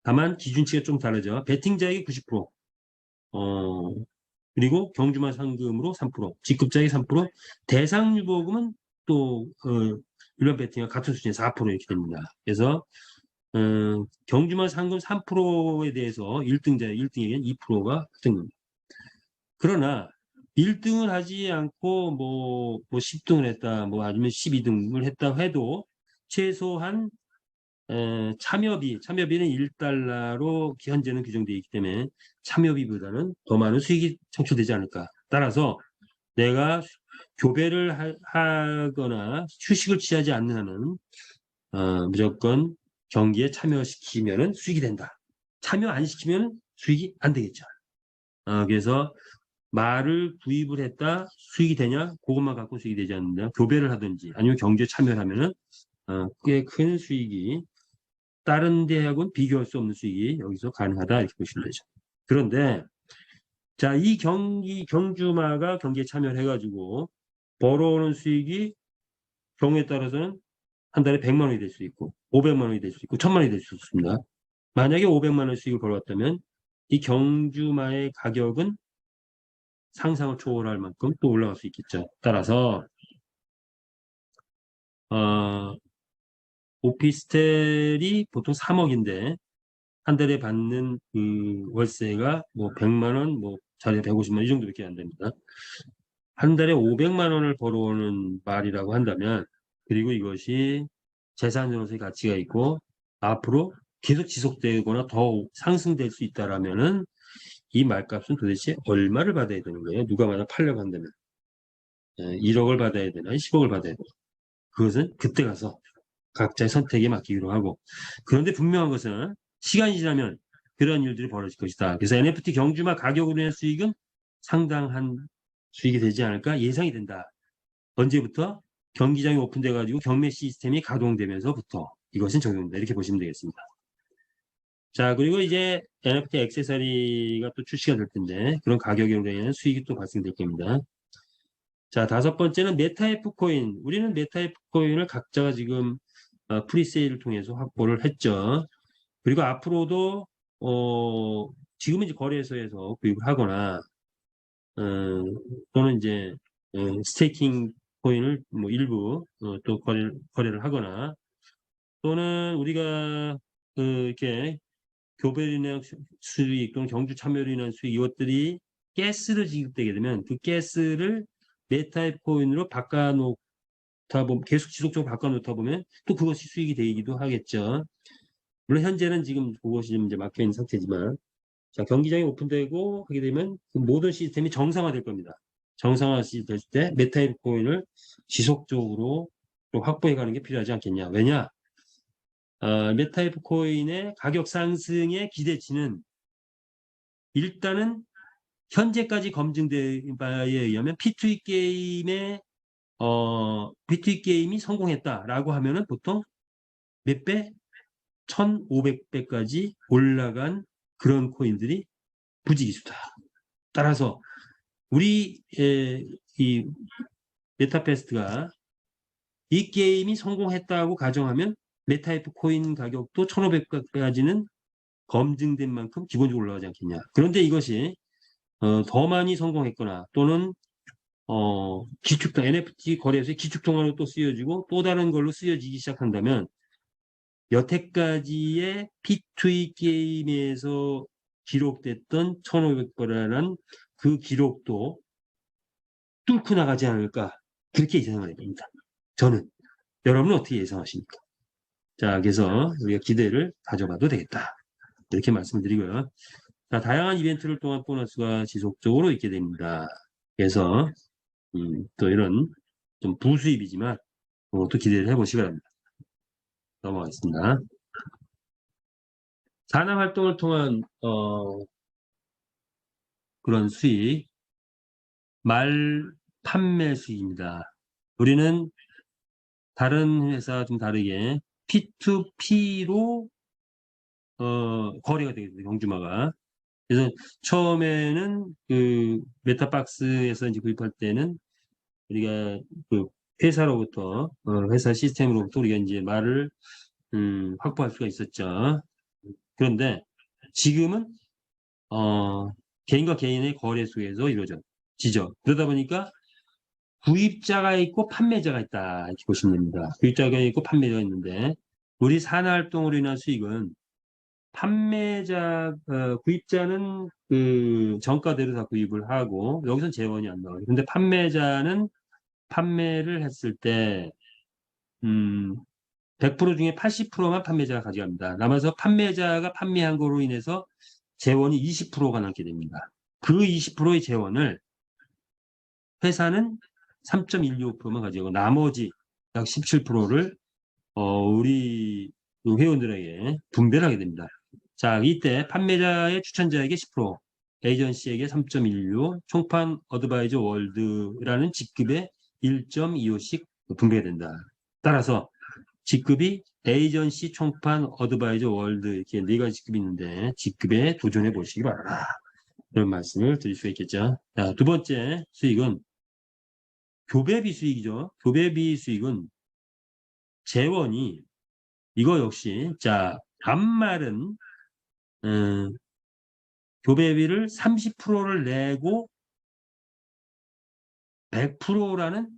다만 기준치가 좀 다르죠. 배팅자에게 90%, 그리고 경주마 상금으로 3%, 직급자에게 3%, 대상 유보금은 또 일반 배팅과 같은 수준의 4% 이렇게 됩니다. 그래서 경주마 상금 3%에 대해서 1등에게는 2%가 등급입니다. 그러나 1등을 하지 않고 뭐 10등을 했다, 뭐 아니면 12등을 했다 해도 최소한 참여비는 1달러로 현재는 규정되어 있기 때문에 참여비보다는 더 많은 수익이 창출되지 않을까. 따라서 내가 교배를 하거나 휴식을 취하지 않는 한은 무조건 경기에 참여시키면 수익이 된다. 참여 안 시키면 수익이 안 되겠죠. 그래서 말을 구입을 했다 수익이 되냐? 그것만 갖고 수익이 되지 않는다. 교배를 하든지 아니면 경주에 참여를 하면은 꽤 큰 수익이 다른 데하고는 비교할 수 없는 수익이 여기서 가능하다 이렇게 보시면 되죠. 그런데 자, 이 경주마가 경기에 참여를 해가지고 벌어오는 수익이 경우에 따라서는 한 달에 100만 원이 될 수 있고 500만 원이 될 수 있고 1000만 원이 될 수 있습니다. 만약에 500만 원 수익을 벌었다면 이 경주마의 가격은 상상을 초월할 만큼 또 올라갈 수 있겠죠. 따라서 오피스텔이 보통 3억인데 한 달에 받는 그 월세가 뭐 100만 원, 뭐 자리에 150만 원 이 정도밖에 안 됩니다. 한 달에 500만 원을 벌어오는 말이라고 한다면 그리고 이것이 재산으로서의 가치가 있고 앞으로 계속 지속되거나 더 상승될 수 있다라면은 이 말값은 도대체 얼마를 받아야 되는 거예요? 누가 만약 팔려고 한다면 1억을 받아야 되나 10억을 받아야 되나 그것은 그때 가서 각자의 선택에 맡기기로 하고 그런데 분명한 것은 시간이 지나면 그런 일들이 벌어질 것이다. 그래서 NFT 경주마 가격으로 인한 수익은 상당한 수익이 되지 않을까 예상이 된다. 언제부터? 경기장이 오픈돼 가지고 경매 시스템이 가동되면서부터 이것은 적용된다. 이렇게 보시면 되겠습니다. 자, 그리고 이제 NFT 액세서리가 또 출시가 될 텐데 그런 가격으로 인한 수익이 또 발생될 겁니다. 자, 다섯 번째는 메타에프 코인. 우리는 메타에프 코인을 각자가 지금 프리세일을 통해서 확보를 했죠. 그리고 앞으로도 지금은 이제 거래소에서 구입을 하거나 또는 이제 스테이킹 코인을 뭐 일부 또 거래를 하거나 또는 우리가 이렇게 교배로 인한 수익 또는 경주 참여로 인한 수익 이것들이 가스로 지급되게 되면 그 가스를 메타앱 코인으로 바꿔놓다 보면 계속 지속적으로 바꿔놓다 보면 또 그것이 수익이 되기도 하겠죠. 물론 현재는 지금 그것이 좀 이제 막혀 있는 상태지만 자, 경기장이 오픈되고 하게 되면 그 모든 시스템이 정상화될 겁니다. 정상화될 때 메타앱 코인을 지속적으로 또 확보해 가는 게 필요하지 않겠냐. 왜냐? 메타앱 코인의 가격 상승의 기대치는 일단은 현재까지 검증된 바에 의하면 P2E 게임이 성공했다라고 하면은 보통 몇 배? 1500배까지 올라간 그런 코인들이 부지기수다. 따라서 우리 이 메타페스트가 이 게임이 성공했다고 가정하면 메타에프 코인 가격도 1500배까지는 검증된 만큼 기본적으로 올라가지 않겠냐. 그런데 이것이 더 많이 성공했거나 또는 기축통 NFT 거래소의 기축통화로 또 쓰여지고 또 다른 걸로 쓰여지기 시작한다면 여태까지의 P2E 게임에서 기록됐던 1,500배라는 그 기록도 뚫고 나가지 않을까 그렇게 예상을 해봅니다. 저는. 여러분은 어떻게 예상하십니까? 자, 그래서 우리가 기대를 가져봐도 되겠다. 이렇게 말씀드리고요. 자, 다양한 이벤트를 통한 보너스가 지속적으로 있게 됩니다. 그래서 또 이런 좀 부수입이지만 또 기대를 해보시기 바랍니다. 넘어가겠습니다. 산업활동을 통한 그런 수익, 말 판매 수익입니다. 우리는 다른 회사와 좀 다르게 P2P로 거래가 되겠습니다. 경주마가. 그래서 처음에는 그 메타박스에서 이제 구입할 때는 우리가 그 회사로부터 회사 시스템으로부터 우리가 이제 말을 확보할 수가 있었죠. 그런데 지금은 개인과 개인의 거래 속에서 이루어지죠. 그러다 보니까 구입자가 있고 판매자가 있다 이렇게 보시면 됩니다. 구입자가 있고 판매자가 있는데 우리 산하활동으로 인한 수익은 구입자는 그 정가대로 다 구입을 하고 여기선 재원이 안 나와요. 근데 판매자는 판매를 했을 때 100% 중에 80%만 판매자가 가져갑니다. 남아서 판매자가 판매한 거로 인해서 재원이 20%가 남게 됩니다. 그 20%의 재원을 회사는 3.125%만 가져가고 나머지 약 17%를 우리 회원들에게 분배를 하게 됩니다. 자, 이때 판매자의 추천자에게 10%, 에이전시에게 3.16, 총판 어드바이저 월드라는 직급의 1.25씩 분배가 된다. 따라서 직급이 에이전시, 총판, 어드바이저 월드 이렇게 네 가지 직급이 있는데 직급에 도전해 보시기 바랍니다. 그런 말씀을 드릴 수 있겠죠. 자, 두 번째 수익은 교배비 수익이죠. 교배비 수익은 재원이 이거 역시 자 암말은 교배비를 30%를 내고 100%라는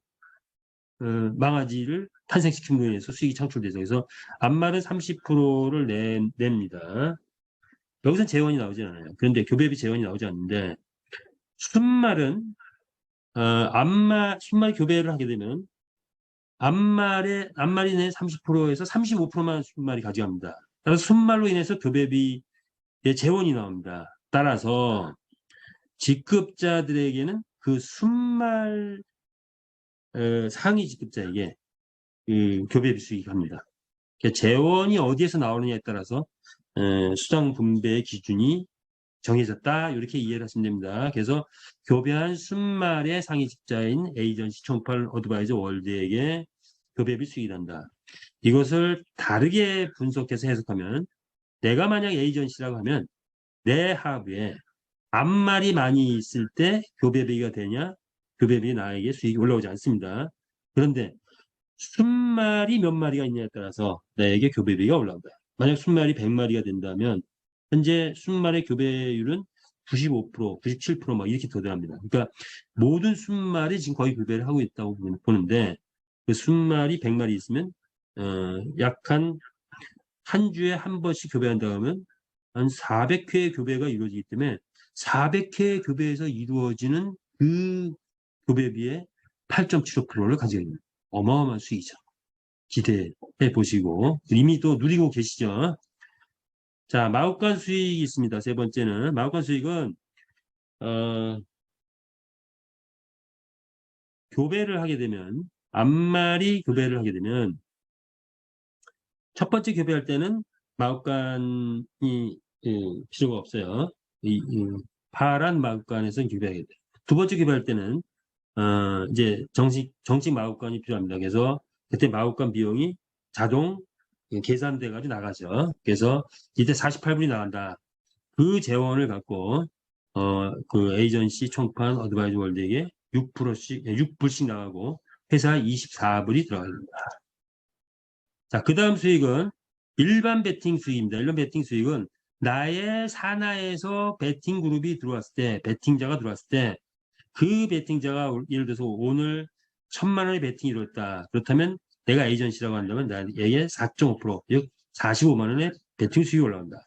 망아지를 탄생시킴으로 인해서 수익이 창출돼서 그래서 암말은 30%를 냅니다. 여기서 재원이 나오지 않아요. 그런데 교배비 재원이 나오지 않는데 순말은 순말 교배를 하게 되면 암말이 내 30%에서 35%만 순말이 가져갑니다. 따라서 순말로 인해서 교배비의 재원이 나옵니다. 따라서 직급자들에게는 그 순말 상위 직급자에게 교배비 수익이 갑니다. 그러니까 재원이 어디에서 나오느냐에 따라서 수당 분배의 기준이 정해졌다. 이렇게 이해를 하시면 됩니다. 그래서 교배한 순말의 상위 직자인 에이전시 총판 어드바이저 월드에게 교배비 수익이 난다. 이것을 다르게 분석해서 해석하면 내가 만약 에이전시라고 하면 내 하부에 암말이 많이 있을 때 교배비가 되냐? 교배비 나에게 수익이 올라오지 않습니다. 그런데 순말이 몇 마리가 있냐에 따라서 나에게 교배비가 올라온다. 만약 순말이 100마리가 된다면 현재 순말의 교배율은 95%, 97%막 이렇게 더 들어갑니다. 그러니까 모든 순말이 지금 거의 교배를 하고 있다고 보는데 그 순말이 100마리 있으면 약 한 주에 한 번씩 교배한다고 하면 한 400회의 교배가 이루어지기 때문에 400회의 교배에서 이루어지는 그 교배비의 8.75%를 가지고 있는 어마어마한 수익이죠. 기대해 보시고 이미 또 누리고 계시죠. 자, 마구간 수익이 있습니다. 세 번째는 마구간 수익은 교배를 하게 되면 암말이 교배를 하게 되면 첫 번째 교배할 때는 마구간이 필요가 없어요. 파란 마구간에서 교배하게 돼요. 두 번째 교배할 때는 이제 정식 마구간이 필요합니다. 그래서 그때 마구간 비용이 자동 계산돼 가지고 나가죠. 그래서 이때 48불이 나간다. 그 재원을 갖고 그 에이전시 총판 어드바이저 월드에게 6불씩 나가고 회사 24불이 들어갑니다. 자, 그 다음 수익은 일반 베팅 수익입니다. 일반 베팅 수익은 나의 산하에서 베팅 그룹이 들어왔을 때, 베팅자가 들어왔을 때, 그 베팅자가 예를 들어서 오늘 1,000만 원의 베팅이 이뤘다. 그렇다면 내가 에이전시라고 한다면 나에게 4.5%, 즉 45만 원의 베팅 수익이 올라온다.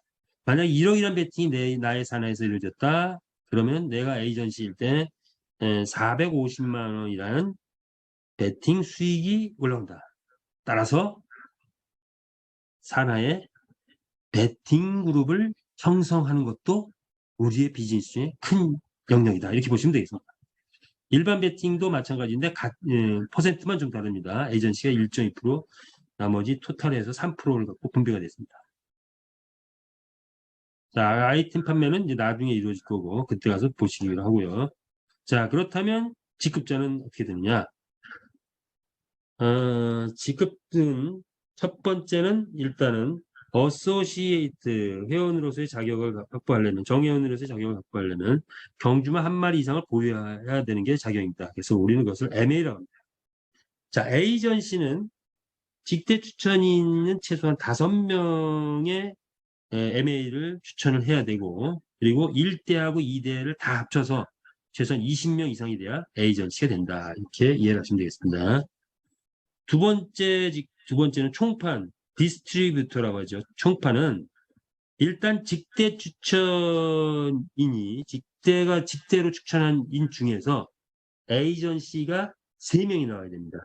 만약 1억이라는 베팅이 나의 산하에서 이루어졌다. 그러면 내가 에이전시일 때 450만 원이라는 베팅 수익이 올라온다. 따라서 산하의 베팅 그룹을 형성하는 것도 우리의 비즈니스의 큰 영역이다. 이렇게 보시면 되겠습니다. 일반 베팅도 마찬가지인데 퍼센트만 좀 다릅니다. 에이전시가 1.2%, 나머지 토탈에서 3%를 갖고 분배가 됐습니다. 자, 아이템 판매는 이제 나중에 이루어질 거고 그때 가서 보시기로 하고요. 자, 그렇다면 직급자는 어떻게 되느냐? 직급은 첫 번째는 일단은 어소시에이트 회원으로서의 자격을 확보하려면 정회원으로서의 자격을 확보하려면 경주마 한 마리 이상을 보유해야 되는 게 자격입니다. 그래서 우리는 그것을 MA라고 합니다. 자, 에이전시는 직대 추천이 있는 최소한 5명의 MA를 추천을 해야 되고 그리고 1대하고 2대를 다 합쳐서 최소한 20명 이상이 돼야 에이전시가 된다. 이렇게 이해를 하시면 되겠습니다. 두 번째는 총판, 디스트리뷰터라고 하죠. 총판은 일단 직대 추천인이 직대로 추천한 인 중에서 에이전시가 3명이 나와야 됩니다.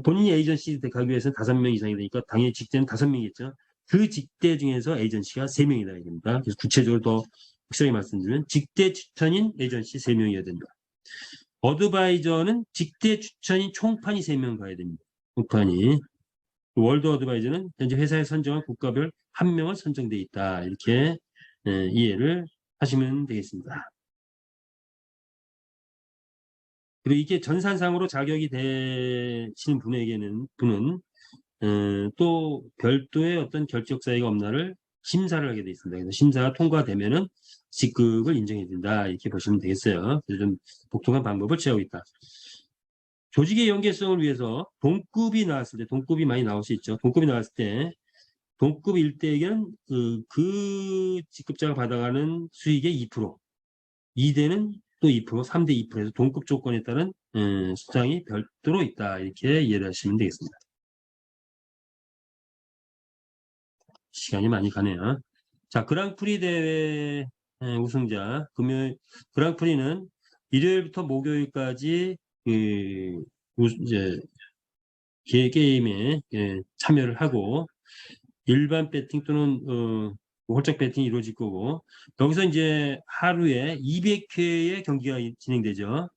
본인이 에이전시 가기 위해서는 5명 이상이 되니까 당연히 직대는 5명이겠죠. 그 직대 중에서 에이전시가 3명이 나와야 됩니다. 그래서 구체적으로 더 확실하게 말씀드리면 직대 추천인 에이전시 3명이어야 된다. 어드바이저는 직대 추천인 총판이 3명 가야 됩니다. 총판이. 월드 어드바이저는 현재 회사에 선정한 국가별 1명을 선정돼 있다. 이렇게 이해를 하시면 되겠습니다. 그리고 이게 전산상으로 자격이 되시는 분은 또 별도의 어떤 결정 사유가 없나를 심사를 하게 되어 있습니다. 그래서 심사가 통과되면은 직급을 인정해 준다. 이렇게 보시면 되겠어요. 그래서 좀 복잡한 방법을 취하고 있다. 조직의 연계성을 위해서 동급이 나왔을 때, 동급이 많이 나올 수 있죠. 동급이 나왔을 때, 동급 1대에게는 그 직급자가 받아가는 수익의 2%, 2대는 또 2%, 3대 2%에서 동급 조건에 따른 수당이 별도로 있다. 이렇게 이해를 하시면 되겠습니다. 시간이 많이 가네요. 자, 그랑프리 대회 우승자, 그랑프리는 일요일부터 목요일까지 이제 게임에 참여를 하고 일반 배팅 또는 홀짝 배팅이 이루어질 거고 여기서 이제 하루에 200회의 경기가 진행되죠.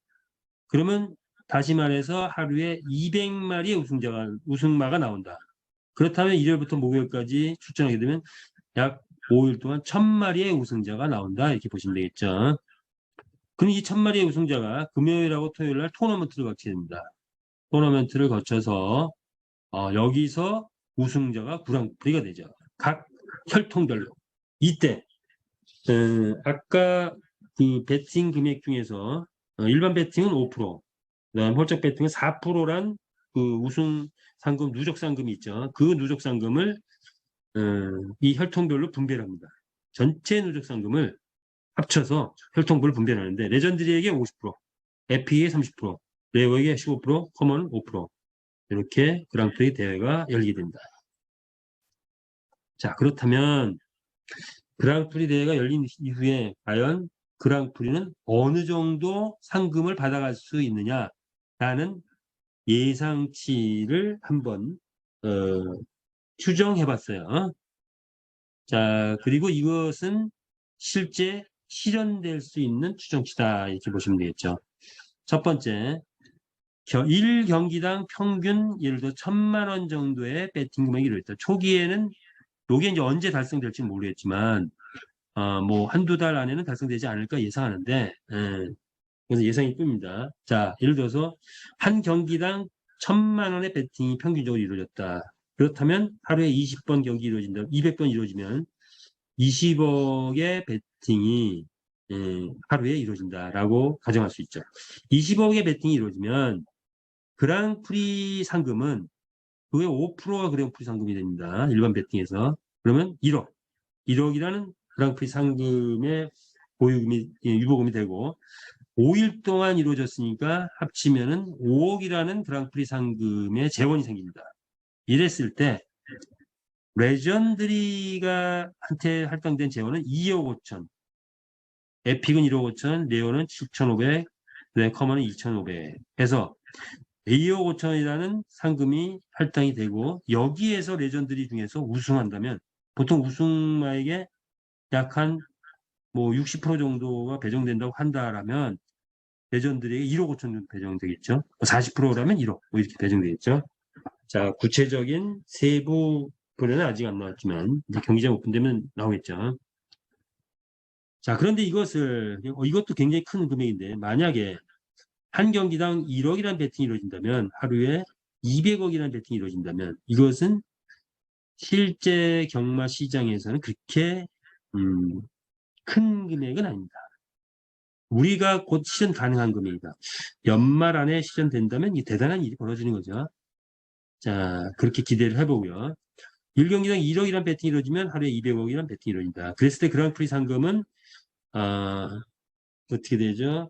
그러면 다시 말해서 하루에 200마리의 우승마가 나온다. 그렇다면 일요일부터 목요일까지 출전하게 되면 약 5일 동안 1000마리의 우승자가 나온다. 이렇게 보시면 되겠죠. 그럼 이 1000마리의 우승자가 금요일하고 토요일날 토너먼트를 거치게 됩니다. 토너먼트를 거쳐서 여기서 우승자가 그랑프리가 되죠. 각 혈통별로. 이때 아까 그 배팅 금액 중에서 일반 배팅은 5%, 그다음 홀짝 배팅은 4%란 그 우승 상금 누적 상금이 있죠. 그 누적 상금을 이 혈통별로 분배를 합니다. 전체 누적 상금을 합쳐서 혈통별로 분배를 하는데 레전드리에게 50%, 에피에 30%, 레어에게 15%, 커먼은 5%. 이렇게 그랑프리 대회가 열리게 됩니다. 자, 그렇다면 그랑프리 대회가 열린 이후에 과연 그랑프리는 어느 정도 상금을 받아갈 수 있느냐라는 예상치를 한번 추정해 봤어요. 자, 그리고 이것은 실제 실현될 수 있는 추정치다. 이렇게 보시면 되겠죠. 첫 번째, 1경기당 평균 예를 들어 1000만 원 정도의 배팅 금액이 이루어졌다. 초기에는 이게 이제 언제 달성될지 모르겠지만 뭐 한두 달 안에는 달성되지 않을까 예상하는데 그래서 예상일 뿐입니다. 자, 예를 들어서 한 경기당 1000만 원의 배팅이 평균적으로 이루어졌다. 그렇다면 하루에 20번 경기 이루어진다. 200번 이루어지면 20억의 배팅이 하루에 이루어진다라고 가정할 수 있죠. 20억의 배팅이 이루어지면 그랑프리 상금은 그의 5%가 그랑프리 상금이 됩니다. 일반 배팅에서. 그러면 1억. 1억이라는 그랑프리 상금의 유보금이 되고 5일 동안 이루어졌으니까 합치면은 5억이라는 그랑프리 상금의 재원이 생깁니다. 이랬을 때 레전드리가 한테 할당된 재원은 2억 5천, 에픽은 1억 5천, 레오는 7,500, 네, 커먼은 2,500 해서 2억 5천이라는 상금이 할당이 되고 여기에서 레전드리 중에서 우승한다면 보통 우승마에게 약 한 뭐 60% 정도가 배정된다고 한다라면 레전드리에게 1억 5천 정도 배정되겠죠. 40%라면 1억 뭐 이렇게 배정되겠죠. 자, 구체적인 세부 거래는 아직 안 나왔지만 이제 경기장 오픈되면 나오겠죠. 자, 그런데 이것도 굉장히 큰 금액인데 만약에 한 경기당 1억이라는 배팅이 이루어진다면 하루에 200억이라는 배팅이 이루어진다면 이것은 실제 경마 시장에서는 그렇게 큰 금액은 아닙니다. 우리가 곧 실현 가능한 금액이다. 연말 안에 실현된다면 이 대단한 일이 벌어지는 거죠. 자, 그렇게 기대를 해보고요. 1경기당 1억이란 배팅이 이루어지면 하루에 200억이란 배팅이 이루어진다. 그랬을 때 그랑프리 상금은 어떻게 되죠?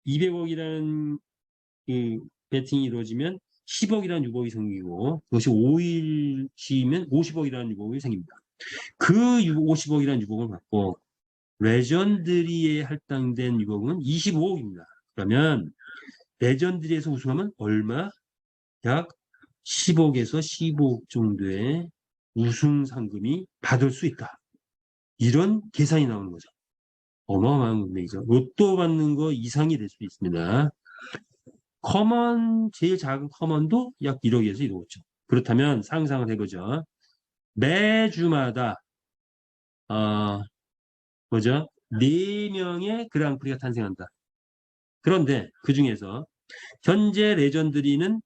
200억이라는 그 배팅이 이루어지면 10억이라는 유복이 생기고 그것이 5일 시면 50억이라는 유복이 생깁니다. 그 50억이라는 유복을 갖고 레전드리에 할당된 유복은 25억입니다. 그러면 레전드리에서 우승하면 얼마? 약 10억에서 15억 정도의 우승 상금이 받을 수 있다. 이런 계산이 나오는 거죠. 어마어마한 금액이죠. 로또 받는 거 이상이 될 수도 있습니다. 제일 작은 커먼도 약 1억에서 1억 5천. 그렇다면 상상을 해보죠. 매주마다, 뭐죠? 4명의 그랑프리가 탄생한다. 그런데 그 중에서 현재 레전드리는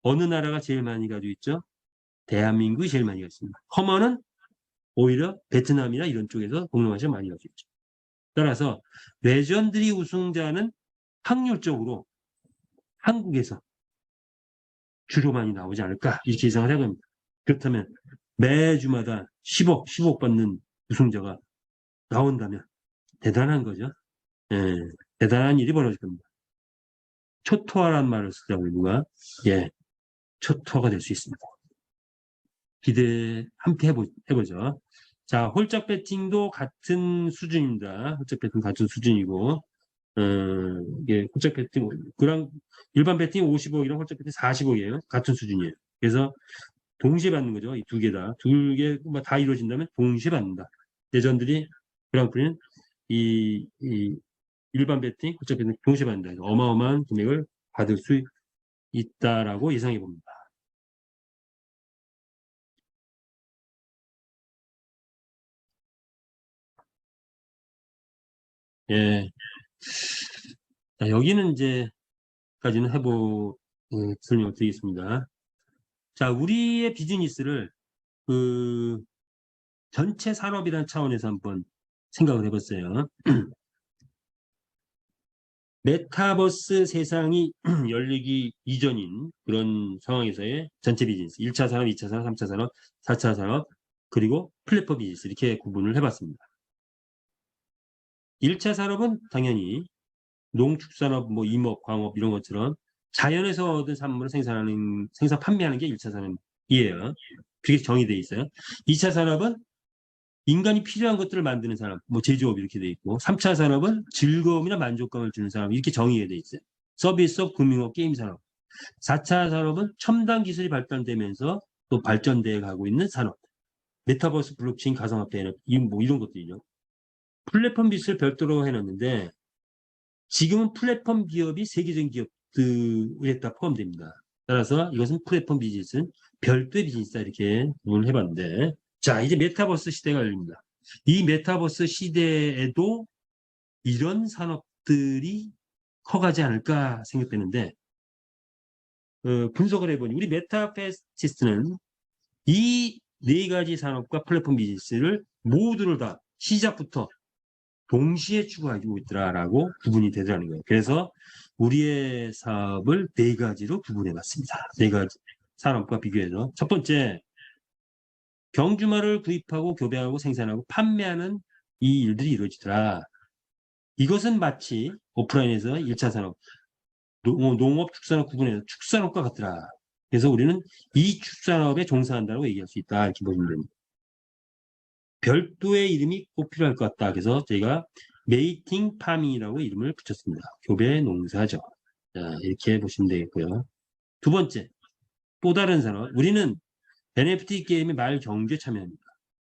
어느 나라가 제일 많이 가지고 있죠? 대한민국이 제일 많이 가지고 있습니다. 커먼은 오히려 베트남이나 이런 쪽에서 동남아시아 많이 가지고 있죠. 따라서 레전드리 우승자는 확률적으로 한국에서 주로 많이 나오지 않을까 이렇게 예상을 해봅니다. 그렇다면 매주마다 10억 받는 우승자가 나온다면 대단한 거죠. 예, 대단한 일이 벌어질 겁니다. 초토화라는 말을 쓰자고 누가 예, 초토화가 될 수 있습니다. 기대 함께 해보죠. 자, 홀짝 배팅도 같은 수준입니다. 홀짝 배팅 같은 수준이고 이게 홀짝 배팅 일반 배팅 50억이랑 홀짝 배팅 40억이에요. 같은 수준이에요. 그래서 동시에 받는 거죠. 이 두 개 다. 두 개 다 이루어진다면 동시에 받는다. 레전드리 그랑프리는 이 일반 배팅, 홀짝 배팅 동시에 받는다. 어마어마한 금액을 받을 수 있다라고 예상해 봅니다. 예. 자, 여기는 이제까지는 설명 드리겠습니다. 자, 우리의 비즈니스를 그 전체 산업이라는 차원에서 한번 생각을 해봤어요. 메타버스 세상이 열리기 이전인 그런 상황에서의 전체 비즈니스, 1차 산업, 2차 산업, 3차 산업, 4차 산업, 그리고 플랫폼 비즈니스 이렇게 구분을 해봤습니다. 1차 산업은 당연히 농축산업, 뭐 임업, 광업 이런 것처럼 자연에서 얻은 산물을 생산, 판매하는 게 1차 산업이에요. 그게 정의되어 있어요. 2차 산업은 인간이 필요한 것들을 만드는 산업, 뭐 제조업 이렇게 돼 있고 3차 산업은 즐거움이나 만족감을 주는 산업 이렇게 정의가 돼 있어요. 서비스업, 금융업, 게임 산업. 4차 산업은 첨단 기술이 발달되면서 또 발전되어 가고 있는 산업. 메타버스, 블록체인, 가상화폐 뭐 이런 것들이죠. 플랫폼 비즈를 별도로 해놨는데 지금은 플랫폼 기업이 세계적인 기업들에 다 포함됩니다. 따라서 이것은 플랫폼 비즈니스는 별도의 비즈니스다 이렇게 구분을 해봤는데 자 이제 메타버스 시대가 열립니다. 이 메타버스 시대에도 이런 산업들이 커가지 않을까 생각되는데 분석을 해보니 우리 메타패시스트는 이 네 가지 산업과 플랫폼 비즈니스를 모두를 다 시작부터 동시에 추구하고 있더라라고 구분이 되더라는 거예요. 그래서 우리의 사업을 네 가지로 구분해 봤습니다. 네 가지 산업과 비교해서. 첫 번째, 경주마를 구입하고 교배하고 생산하고 판매하는 이 일들이 이루어지더라. 이것은 마치 오프라인에서 1차 산업, 농업, 축산업 구분해서 축산업과 같더라. 그래서 우리는 이 축산업에 종사한다고 얘기할 수 있다. 이렇게 보시면 됩니다. 별도의 이름이 꼭 필요할 것 같다. 그래서 저희가 메이팅 파밍이라고 이름을 붙였습니다. 교배 농사죠. 자, 이렇게 보시면 되겠고요. 두 번째, 또 다른 산업. 우리는 NFT 게임의 말 경주에 참여합니다.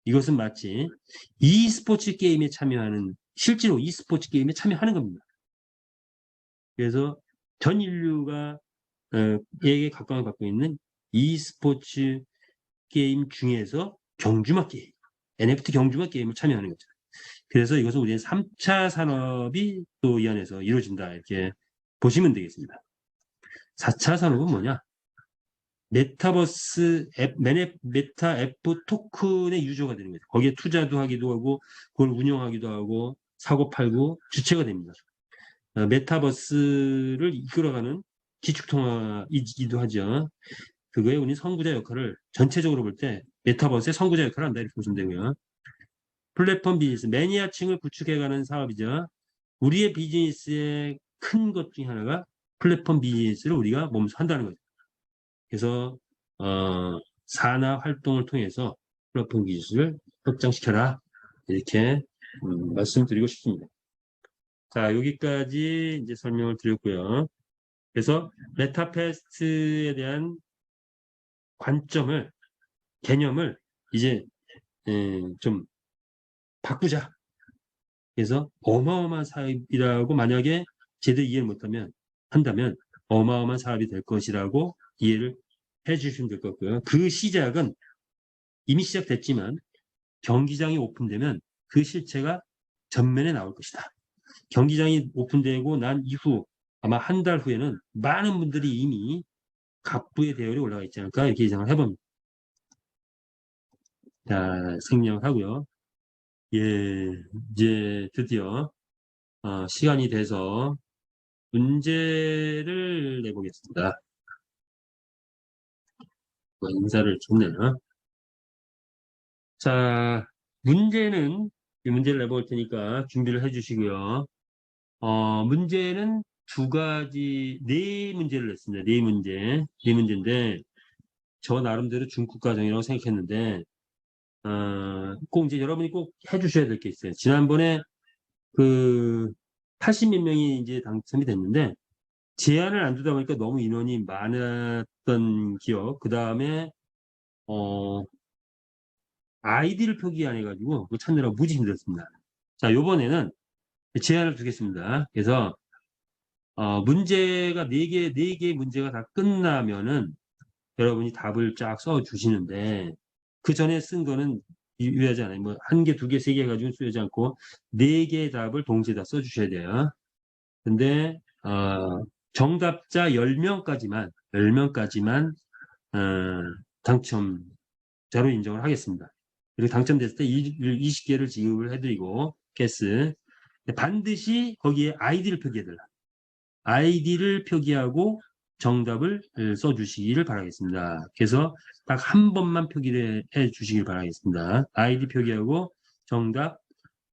이것은 마치 e스포츠 게임에 참여하는, 실제로 e스포츠 게임에 참여하는 겁니다. 그래서 전 인류가 에게 각광을 받고 있는 e스포츠 게임 중에서 경주마 게임, NFT 경주마 게임을 참여하는 거죠. 그래서 이것은 우리의 3차 산업이 또 이 안에서 이루어진다. 이렇게 보시면 되겠습니다. 4차 산업은 뭐냐? 메타버스 메타 F 토큰의 유저가 되는 거죠. 거기에 투자도 하기도 하고, 그걸 운영하기도 하고, 사고 팔고 주체가 됩니다. 메타버스를 이끌어가는 기축통화이기도 하죠. 그거에 우리 선구자 역할을 전체적으로 볼 때 메타버스의 선구자 역할을 한다 이렇게 보시면 되고요. 플랫폼 비즈니스, 매니아층을 구축해가는 사업이죠. 우리의 비즈니스의 큰 것 중에 하나가 플랫폼 비즈니스를 우리가 몸소 한다는 거죠. 그래서 산하 활동을 통해서 플랫폼 기술을 확장시켜라 이렇게 말씀드리고 싶습니다. 자, 여기까지 이제 설명을 드렸고요. 그래서 메타패스트에 대한 관점을, 개념을 이제 좀 바꾸자. 그래서 어마어마한 사업이라고 만약에 제대로 이해를 한다면 어마어마한 사업이 될 것이라고 이해를 해주시면 될 것 같고요. 그 시작은 이미 시작됐지만 경기장이 오픈되면 그 실체가 전면에 나올 것이다. 경기장이 오픈되고 난 이후 아마 한 달 후에는 많은 분들이 이미 갑부의 대열에 올라가 있지 않을까 이렇게 예상을 해봅니다. 자, 생략을 하고요. 예, 이제 드디어 시간이 돼서 문제를 내보겠습니다. 인사를 줬네요. 자, 이 문제를 내볼 테니까 준비를 해주시고요. 문제는 네 문제를 냈습니다. 네 문제인데, 저 나름대로 중국과정이라고 생각했는데, 꼭 이제 여러분이 꼭 해주셔야 될 게 있어요. 지난번에 80몇 명이 이제 당첨이 됐는데, 제한을 안 두다 보니까 너무 인원이 많았던 기억, 그 다음에, 아이디를 표기 안 해가지고, 그거 찾느라고 무지 힘들었습니다. 자, 요번에는 제한을 두겠습니다. 그래서, 문제가 4개 문제가 다 끝나면은, 여러분이 답을 쫙 써 주시는데, 그 전에 쓴 거는 유효하지 않아요. 뭐, 1개, 2개, 3개 가지고 쓰지 않고, 4개의 답을 동시에 다 써주셔야 돼요. 근데, 정답자 10명까지만, 당첨자로 인정을 하겠습니다. 그리고 당첨됐을 때 20개를 지급을 해드리고, 개스. 반드시 거기에 아이디를 표기해달라. 아이디를 표기하고 정답을 써주시기를 바라겠습니다. 그래서 딱 한 번만 표기를 해주시길 바라겠습니다. 아이디 표기하고 정답,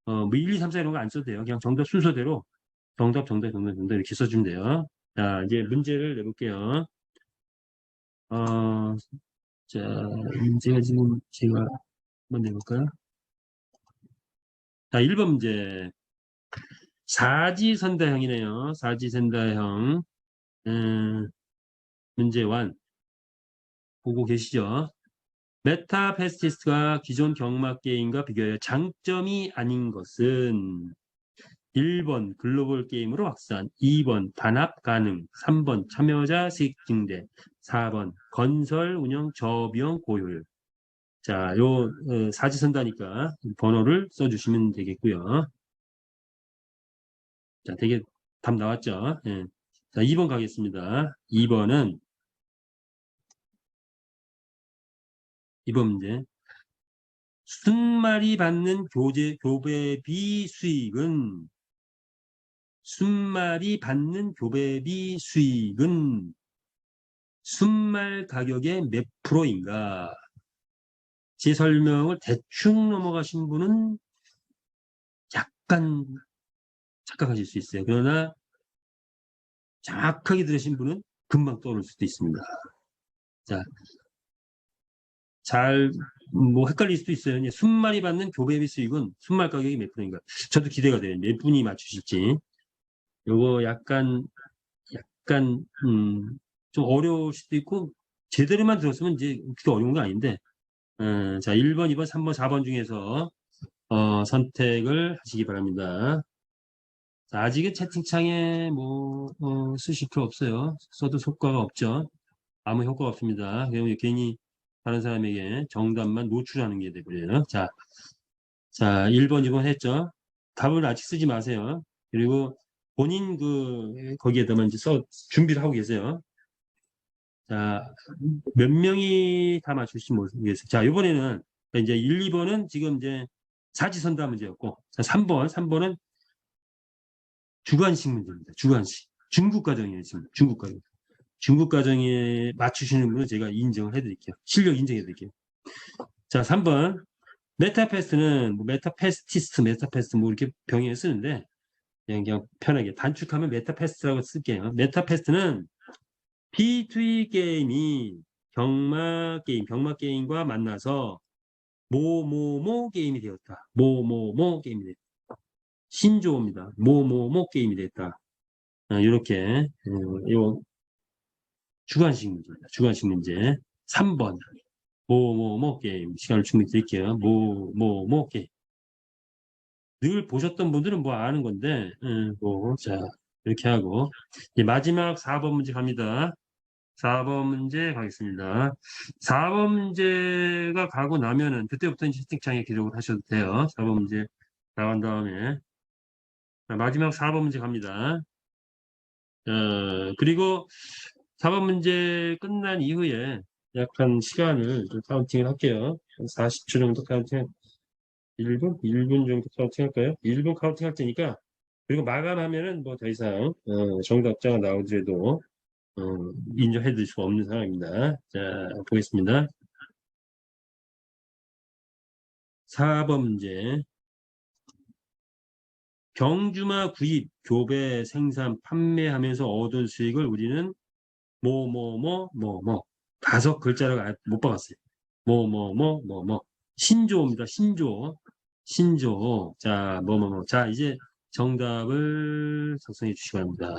뭐 1, 2, 3, 4 이런 거 안 써도 돼요. 그냥 정답 순서대로 정답 이렇게 써주면 돼요. 자, 이제 문제를 내볼게요. 자, 문제가 지금 제가 한번 내볼까요? 자, 1번 문제. 사지선다형이네요. 사지선다형. 문제 1. 보고 계시죠? 메타패스티스트가 기존 경마 게임과 비교하여 장점이 아닌 것은 1번 글로벌 게임으로 확산, 2번 단합 가능, 3번 참여자 수익 증대, 4번 건설 운영 저비용 고효율. 자, 요 사지선다니까 번호를 써주시면 되겠고요. 자, 되게 답 나왔죠? 예. 자, 2번 가겠습니다. 2번 문제. 순말이 받는 교배비 수익은 순말 가격의 몇 프로인가? 제 설명을 대충 넘어가신 분은 약간 착각하실 수 있어요. 그러나 정확하게 들으신 분은 금방 떠오를 수도 있습니다. 자, 잘 뭐 헷갈릴 수도 있어요. 이제 순말이 받는 교배비 수익은 순말 가격이 몇 분인가? 저도 기대가 돼요. 몇 분이 맞추실지. 요거 약간 좀 어려울 수도 있고 제대로만 들었으면 이제 그게 어려운 거 아닌데. 자, 1번, 2번, 3번, 4번 중에서 선택을 하시기 바랍니다. 자, 아직은 채팅창에 뭐 쓰실 필요 없어요. 써도 효과가 없죠. 아무 효과가 없습니다. 그러면 괜히 다른 사람에게 정답만 노출하는 게 되고요. 자, 1번, 2번 했죠. 답을 아직 쓰지 마세요. 그리고 본인 거기에다만 이제 준비를 하고 계세요. 자, 몇 명이 다 맞출지 모르겠어요. 자, 이번에는 이제 1, 2번은 지금 이제 사지선다 문제였고, 자, 3번은 주관식 문제입니다. 주관식. 중국 가정이에요, 지금. 중국 가정. 중국 가정에 맞추시는 분은 제가 인정을 해드릴게요. 실력 인정해드릴게요. 자, 3번. 메타패스트는 뭐 메타패스트 뭐 이렇게 병행해 쓰는데 그냥 편하게 단축하면 메타패스트라고 쓸게요. 메타패스트는 P2E 게임이 경마 게임과 만나서 모모모 게임이 되었다. 모모모 게임이 됐다. 신조어입니다. 모모모 게임이 됐다. 이렇게 요 주관식 문제입니다. 주관식 문제 3번 모모모 게임 시간을 충분히 드릴게요. 모모모 게임 늘 보셨던 분들은 뭐 아는 건데 자 이렇게 하고 이제 마지막 4번 문제 갑니다. 4번 문제 가겠습니다. 4번 문제가 가고 나면은 그때부터 이제 채팅창에 기록을 하셔도 돼요. 4번 문제 나간 다음에 자, 마지막 4번 문제 갑니다. 그리고 4번 문제 끝난 이후에 약간 시간을 좀 카운팅을 할게요. 40초 정도 카운팅, 1분? 1분 정도 카운팅 할까요? 1분 카운팅 할 테니까, 그리고 마감하면은 뭐 더 이상, 정답자가 나오더라도, 인정해 드릴 수가 없는 상황입니다. 자, 보겠습니다. 4번 문제. 경주마 구입, 교배, 생산, 판매하면서 얻은 수익을 우리는 다섯 글자를 못 박았어요. 신조어입니다. 신조어. 자, 자, 이제 정답을 작성해 주시기 바랍니다.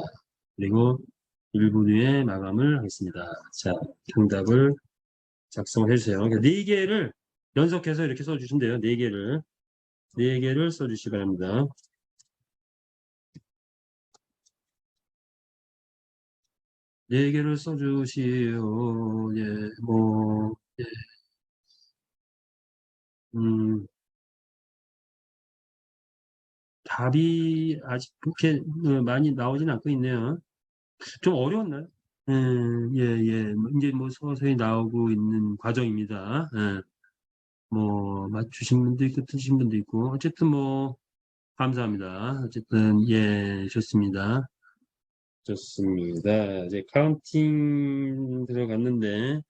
그리고 1분 후에 마감을 하겠습니다. 자, 정답을 작성을 해주세요. 그러니까 4개를 연속해서 이렇게 써주신대요. 4개를 써주시기 바랍니다. 네 개를 써주시오. 예, 예, 음, 답이 아직 그렇게 많이 나오진 않고 있네요. 좀 어려웠나요? 예. 이제 뭐 서서히 나오고 있는 과정입니다. 뭐, 맞추신 분도 있고, 틀리신 분도 있고, 어쨌든 뭐, 감사합니다. 어쨌든, 예, 좋습니다. 좋습니다. 이제 카운팅 들어갔는데,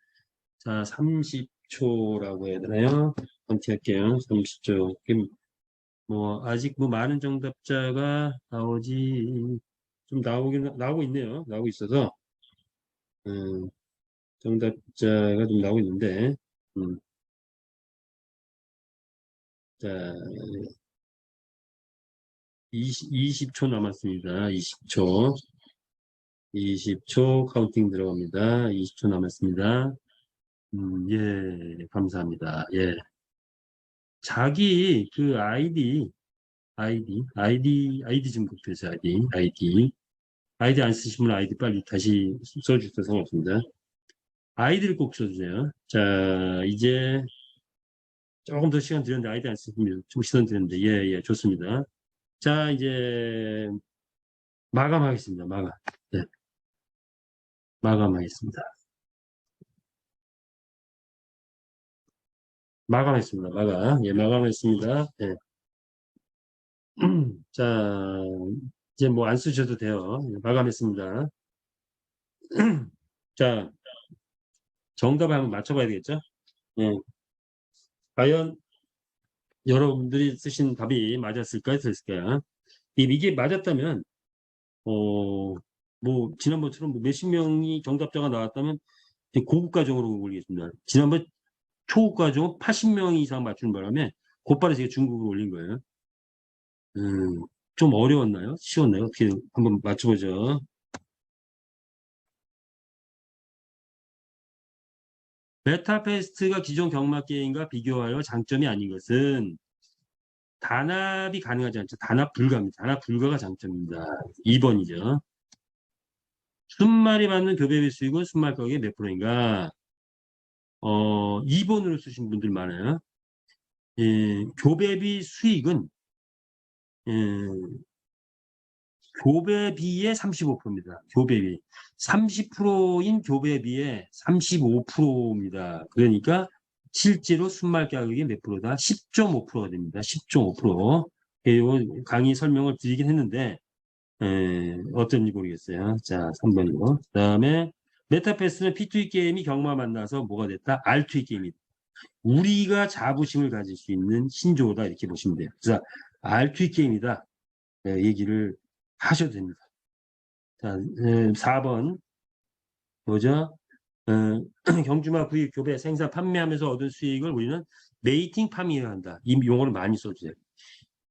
자, 30초라고 해야 되나요? 카운팅 할게요. 30초. 뭐, 아직 뭐 많은 정답자가 좀 나오고 있네요. 나오고 있어서, 음, 정답자가 좀 나오고 있는데, 자, 20초 남았습니다. 20초 카운팅 들어갑니다. 20초 남았습니다. 예, 감사합니다. 예. 자기 아이디 좀 급해서 아이디 안 쓰시면 아이디 빨리 다시 써주셔도 상관없습니다. 아이디를 꼭 써주세요. 자, 이제 조금 더 시간 드렸는데 아이디 안 쓰시면 좀 시간 드렸는데 예, 좋습니다. 자, 이제 마감하겠습니다. 네, 마감하겠습니다. 마감했습니다. 예, 마감했습니다. 예. 자, 이제 뭐 안 쓰셔도 돼요. 예, 마감했습니다. 자, 정답을 한번 맞춰봐야 되겠죠? 예. 과연 여러분들이 쓰신 답이 맞았을까요? 틀렸을까요? 이게 맞았다면, 뭐, 지난번처럼 뭐 몇십 명이 정답자가 나왔다면 고급 과정으로 올리겠습니다. 지난번 초급과 중 80명 이상 맞추는 바람에 곧바로 제가 중급으로 올린 거예요. 좀 어려웠나요? 쉬웠나요? 어떻게 한번 맞춰보죠. 메타페스트가 기존 경마 게임과 비교하여 장점이 아닌 것은 단합이 가능하지 않죠. 단합 불가입니다. 단합 불가가 장점입니다. 2번이죠. 순말이 받는 교배비 수익은 순말 가격의 몇 프로인가? 2번으로 쓰신 분들 많아요. 교배비 수익은 예, 교배비의 35%입니다. 교배비. 30%인 교배비의 35%입니다. 그러니까 실제로 순말 가격이 몇 프로다? 10.5%가 됩니다. 10.5%. 이거 강의 설명을 드리긴 했는데 어떤지 모르겠어요. 자, 3번이고. 그 다음에 메타패스는 P2E 게임이 경마 만나서 뭐가 됐다? R2E 게임이다. 우리가 자부심을 가질 수 있는 신조어다 이렇게 보시면 돼요. 그래서 R2E 게임이다. 얘기를 하셔도 됩니다. 자, 4번 뭐죠? 경주마 구입, 교배, 생산, 판매하면서 얻은 수익을 우리는 메이팅 파밍을 한다. 이 용어를 많이 써주세요.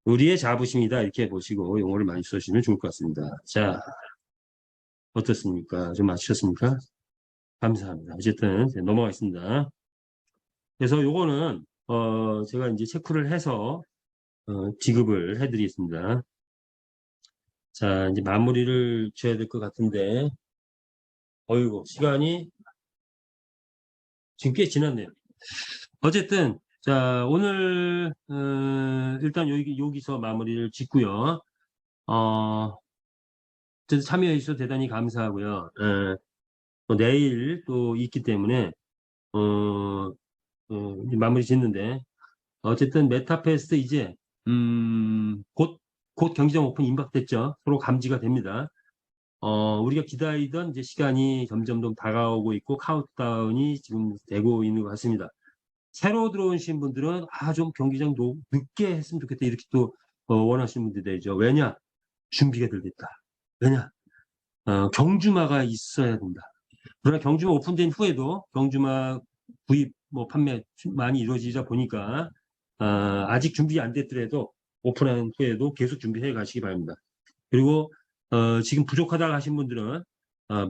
우리의 자부심이다 이렇게 보시고 용어를 많이 써주시면 좋을 것 같습니다. 자, 어떻습니까? 좀 맞추셨습니까? 감사합니다. 어쨌든 넘어가겠습니다. 그래서 요거는 제가 이제 체크를 해서 지급을 해드리겠습니다. 자, 이제 마무리를 지어야 될 것 같은데 어이구 시간이 지금 꽤 지났네요. 어쨌든 자 오늘 일단 여기서 마무리를 짓고요. 참여해 주셔서 대단히 감사하고요. 또 내일 또 있기 때문에 마무리 짓는데 어쨌든 메타페스트 이제 곧 경기장 오픈 임박됐죠. 서로 감지가 됩니다. 우리가 기다리던 이제 시간이 점점 더 다가오고 있고 카운트다운이 지금 되고 있는 것 같습니다. 새로 들어오신 분들은 좀 경기장 늦게 했으면 좋겠다 이렇게 또 원하시는 분들이 되죠. 왜냐? 준비가 덜 됐다. 왜냐? 경주마가 있어야 된다. 그러나 경주마 오픈된 후에도 경주마 구입 판매 많이 이루어지다 보니까 아직 준비 안 됐더라도 오픈한 후에도 계속 준비해 가시기 바랍니다. 그리고 지금 부족하다고 하신 분들은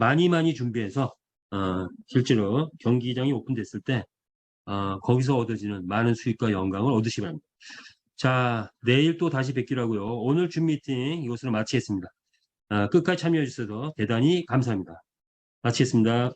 많이 준비해서 실제로 경기장이 오픈됐을 때 거기서 얻어지는 많은 수익과 영광을 얻으시기 바랍니다. 자, 내일 또 다시 뵙기로 하고요. 오늘 줌 미팅 이것으로 마치겠습니다. 끝까지 참여해 주셔서 대단히 감사합니다. 마치겠습니다.